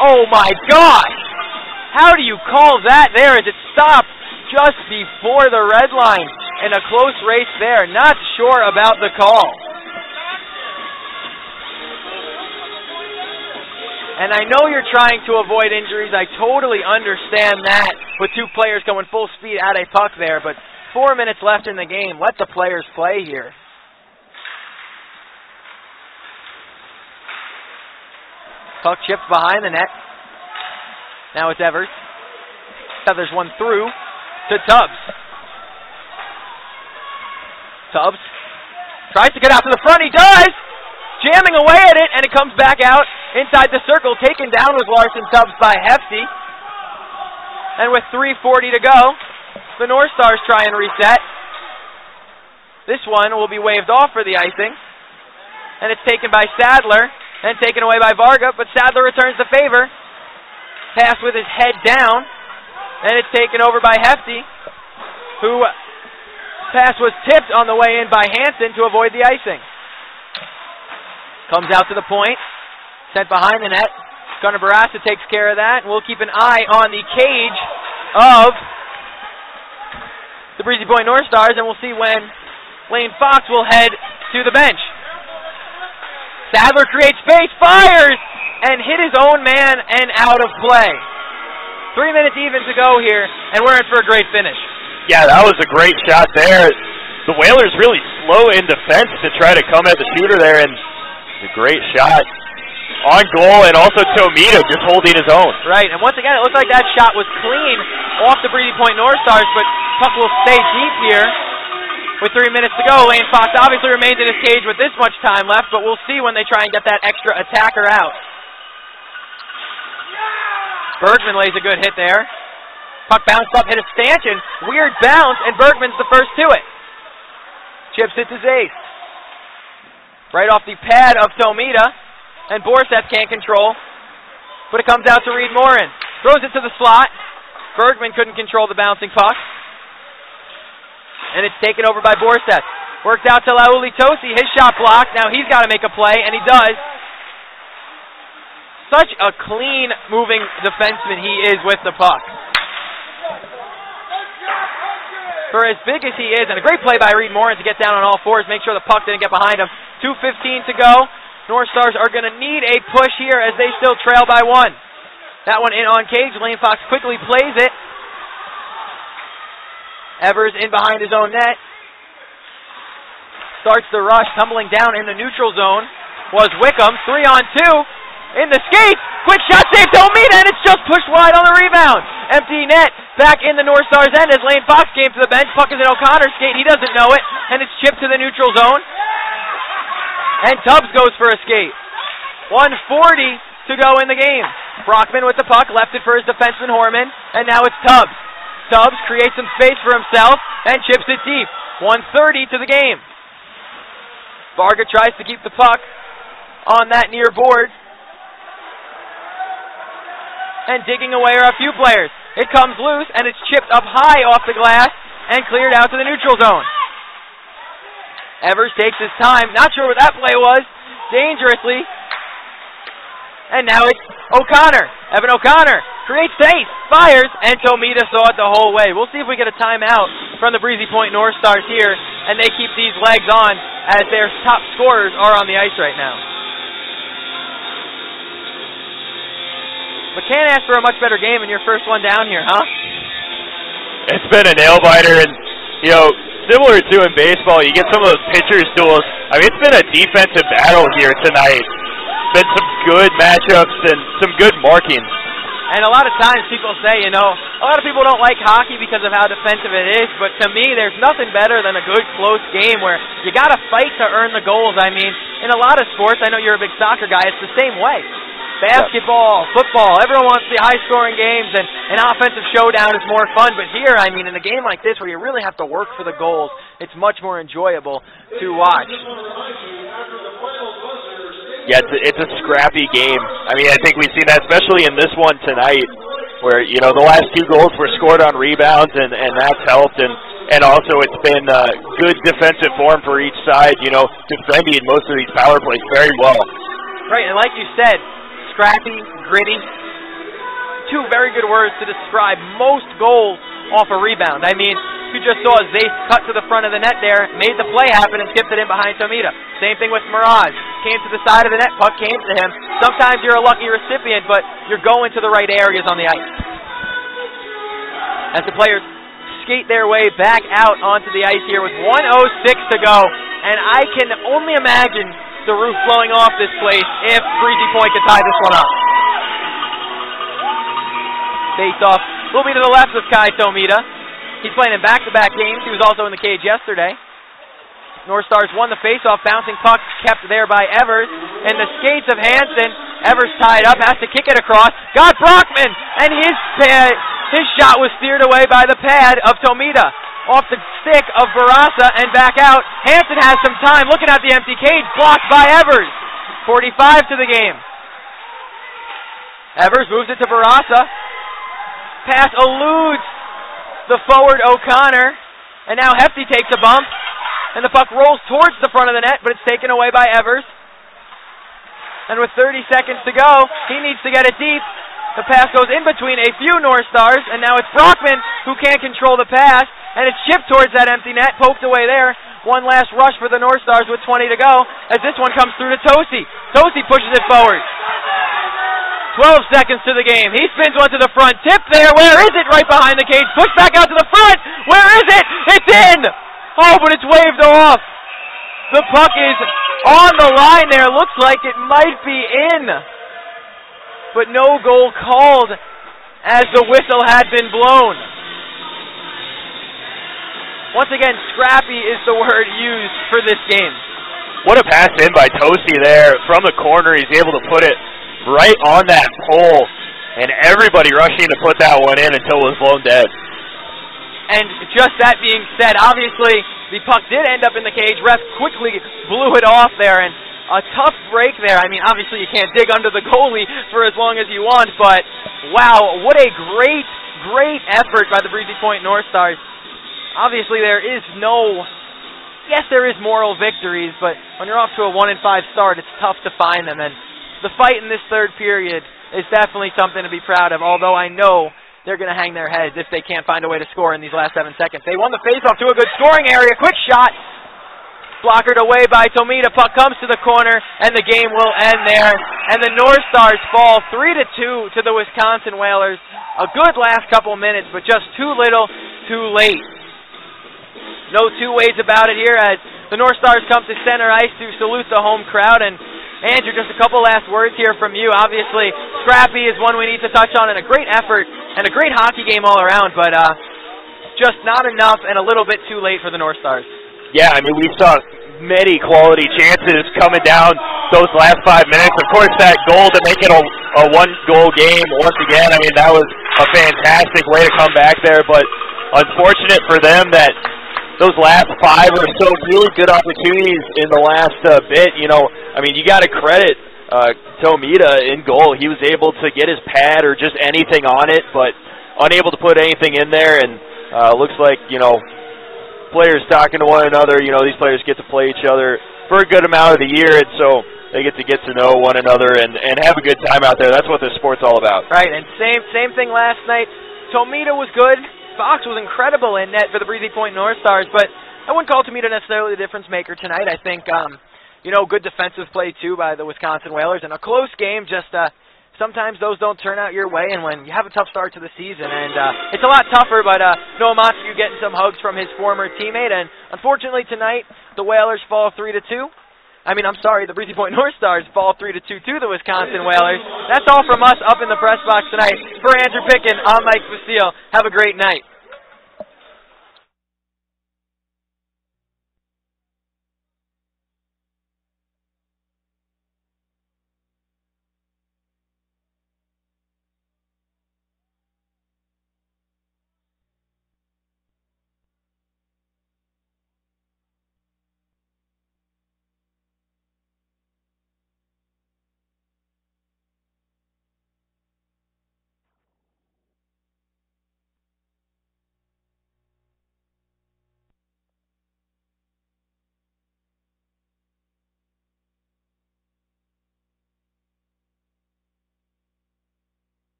Oh my God! How do you call that there as it stopped just before the red line in a close race there? Not sure about the call. And I know you're trying to avoid injuries. I totally understand that with two players going full speed at a puck there. But 4 minutes left in the game. Let the players play here. Puck chipped behind the net. Now it's Evers. Feathers one through to Tubbs. Tubbs tries to get out to the front. He does! Jamming away at it, and it comes back out inside the circle. Taken down with Larson Tubbs by Hefty. And with 3:40 to go, the North Stars try and reset. This one will be waved off for the icing. And it's taken by Sadler and taken away by Varga, but Sadler returns the favor. Pass with his head down, and it's taken over by Hefty, who pass was tipped on the way in by Hansen to avoid the icing. Comes out to the point, sent behind the net. Gunnar Barassa takes care of that, and we'll keep an eye on the cage of the Breezy Point North Stars, and we'll see when Lane Fox will head to the bench. Sadler creates space, fires, and hit his own man and out of play. 3 minutes even to go here, and we're in for a great finish. Yeah, that was a great shot there. The Whalers really slow in defense to try to come at the shooter there, and a great shot on goal, and also Tomita just holding his own. Right, and once again, it looked like that shot was clean off the Breezy Point North Stars, but puck will stay deep here with 3 minutes to go. Lane Fox obviously remains in his cage with this much time left, but we'll see when they try and get that extra attacker out. Bergman lays a good hit there. Puck bounced up, hit a stanchion. Weird bounce, and Bergman's the first to it. Chips it to Zace. Right off the pad of Tomita. And Borseth can't control. But it comes out to Reed Morin. Throws it to the slot. Bergman couldn't control the bouncing puck. And it's taken over by Borseth. Worked out to Lauli Tosi. His shot blocked. Now he's got to make a play, and he does. Such a clean moving defenseman he is with the puck. For as big as he is, and a great play by Reed Morin to get down on all fours, make sure the puck didn't get behind him. 2:15 to go. North Stars are going to need a push here as they still trail by 1. That one in on cage. Lane Fox quickly plays it. Evers in behind his own net. Starts the rush. Tumbling down in the neutral zone was Wickham. 3-on-2. In the skates, quick shot save Tomita, and it's just pushed wide on the rebound. Empty net, back in the North Stars end as Lane Fox came to the bench. Puck is in O'Connor's skate, he doesn't know it, and it's chipped to the neutral zone. And Tubbs goes for a skate. 1:40 to go in the game. Brockman with the puck, left it for his defenseman Horman, and now it's Tubbs. Tubbs creates some space for himself and chips it deep. 1:30 to the game. Varga tries to keep the puck on that near board. And digging away are a few players. It comes loose, and it's chipped up high off the glass and cleared out to the neutral zone. Evers takes his time. Not sure what that play was. Dangerously. And now it's O'Connor. Evan O'Connor creates space, fires, and Tomita saw it the whole way. We'll see if we get a timeout from the Breezy Point North Stars here, and they keep these legs on as their top scorers are on the ice right now. But can't ask for a much better game in your first one down here, huh? It's been a nail-biter, and, you know, similar to in baseball, you get some of those pitchers' duels. I mean, it's been a defensive battle here tonight. Been some good matchups and some good marking. And a lot of times people say, you know, a lot of people don't like hockey because of how defensive it is, but to me, there's nothing better than a good, close game where you got to fight to earn the goals. I mean, in a lot of sports, I know you're a big soccer guy, it's the same way. Basketball, football, everyone wants the high-scoring games, and an offensive showdown is more fun. But here, I mean, in a game like this where you really have to work for the goals, it's much more enjoyable to watch. Yeah, it's a scrappy game. I mean, I think we've seen that, especially in this one tonight, where, you know, the last 2 goals were scored on rebounds, and that's helped. And also it's been good defensive form for each side, you know, defending most of these power plays very well. Right, and like you said, scrappy, gritty. 2 very good words to describe most goals off a rebound. I mean, you just saw Zace cut to the front of the net there, made the play happen, and skipped it in behind Tomita. Same thing with Mirage. Came to the side of the net, puck came to him. Sometimes you're a lucky recipient, but you're going to the right areas on the ice. As the players skate their way back out onto the ice here with 1:06 to go, and I can only imagine the roof blowing off this place if Breezy Point could tie this one up. Face-off will be to the left of Kai Tomita. He's playing in back-to-back games. He was also in the cage yesterday. North Stars won the face-off. Bouncing puck kept there by Evers. In the skates of Hansen, Evers tied up, has to kick it across. Got Brockman, and his shot was steered away by the pad of Tomita. Off the stick of Barassa and back out. Hansen has some time looking at the empty cage, blocked by Evers. 45 to the game. Evers moves it to Barassa. Pass eludes the forward O'Connor, and now Hefty takes a bump, and the puck rolls towards the front of the net, but it's taken away by Evers. And with 30 seconds to go, he needs to get it deep. The pass goes in between a few North Stars, and now it's Brockman who can't control the pass, and it's chipped towards that empty net, poked away there. One last rush for the North Stars with 20 to go, as this one comes through to Tosi. Tosi pushes it forward. 12 seconds to the game. He spins one to the front. Tip there. Where is it? Right behind the cage. Push back out to the front. Where is it? It's in! Oh, but it's waved off. The puck is on the line there. Looks like it might be in. But no goal called as the whistle had been blown. Once again, scrappy is the word used for this game. What a pass in by Tosi there. From the corner, he's able to put it right on that pole, and everybody rushing to put that one in until it was blown dead. And just that being said, obviously, The puck did end up in the cage. Ref quickly blew it off there, and a tough break there. I mean, obviously you can't dig under the goalie for as long as you want, but wow, what a great effort by the Breezy Point North Stars. Obviously there is yes, there is moral victories, but when you're off to a 1-5 start, it's tough to find them, and the fight in this third period is definitely something to be proud of, although I know they're going to hang their heads if they can't find a way to score in these last 7 seconds. They won the faceoff to a good scoring area. Quick shot. Blockered away by Tomita. Puck comes to the corner, and the game will end there. And the North Stars fall 3-2 to the Wisconsin Whalers. A good last couple minutes, but just too little, too late. No two ways about it here as the North Stars come to center ice to salute the home crowd. And Andrew, just a couple last words here from you. Obviously, scrappy is one we need to touch on, and a great effort and a great hockey game all around, but just not enough and a little bit too late for the North Stars. Yeah, I mean, we saw many quality chances coming down those last 5 minutes. Of course, that goal to make it a one-goal game once again, I mean, that was a fantastic way to come back there, but unfortunate for them that those last 5 were so really good opportunities in the last bit. You know, I mean, you got to credit Tomita in goal. He was able to get his pad or just anything on it, but unable to put anything in there. And looks like, you know, players talking to one another. You know, these players get to play each other for a good amount of the year, and so they get to know one another and have a good time out there. That's what this sport's all about. Right, and same thing last night. Tomita was good. Fox was incredible in net for the Breezy Point North Stars, but I wouldn't call Tomita necessarily the difference maker tonight. I think, you know, good defensive play, too, by the Wisconsin Whalers, and a close game. Just sometimes those don't turn out your way, and when you have a tough start to the season, and it's a lot tougher, but Noah Montague getting some hugs from his former teammate, and unfortunately tonight, the Whalers fall 3-2. The Breezy Point North Stars fall 3-2 to the Wisconsin Whalers. That's all from us up in the press box tonight. For Andrew Pickin, I'm Mike Basile. Have a great night.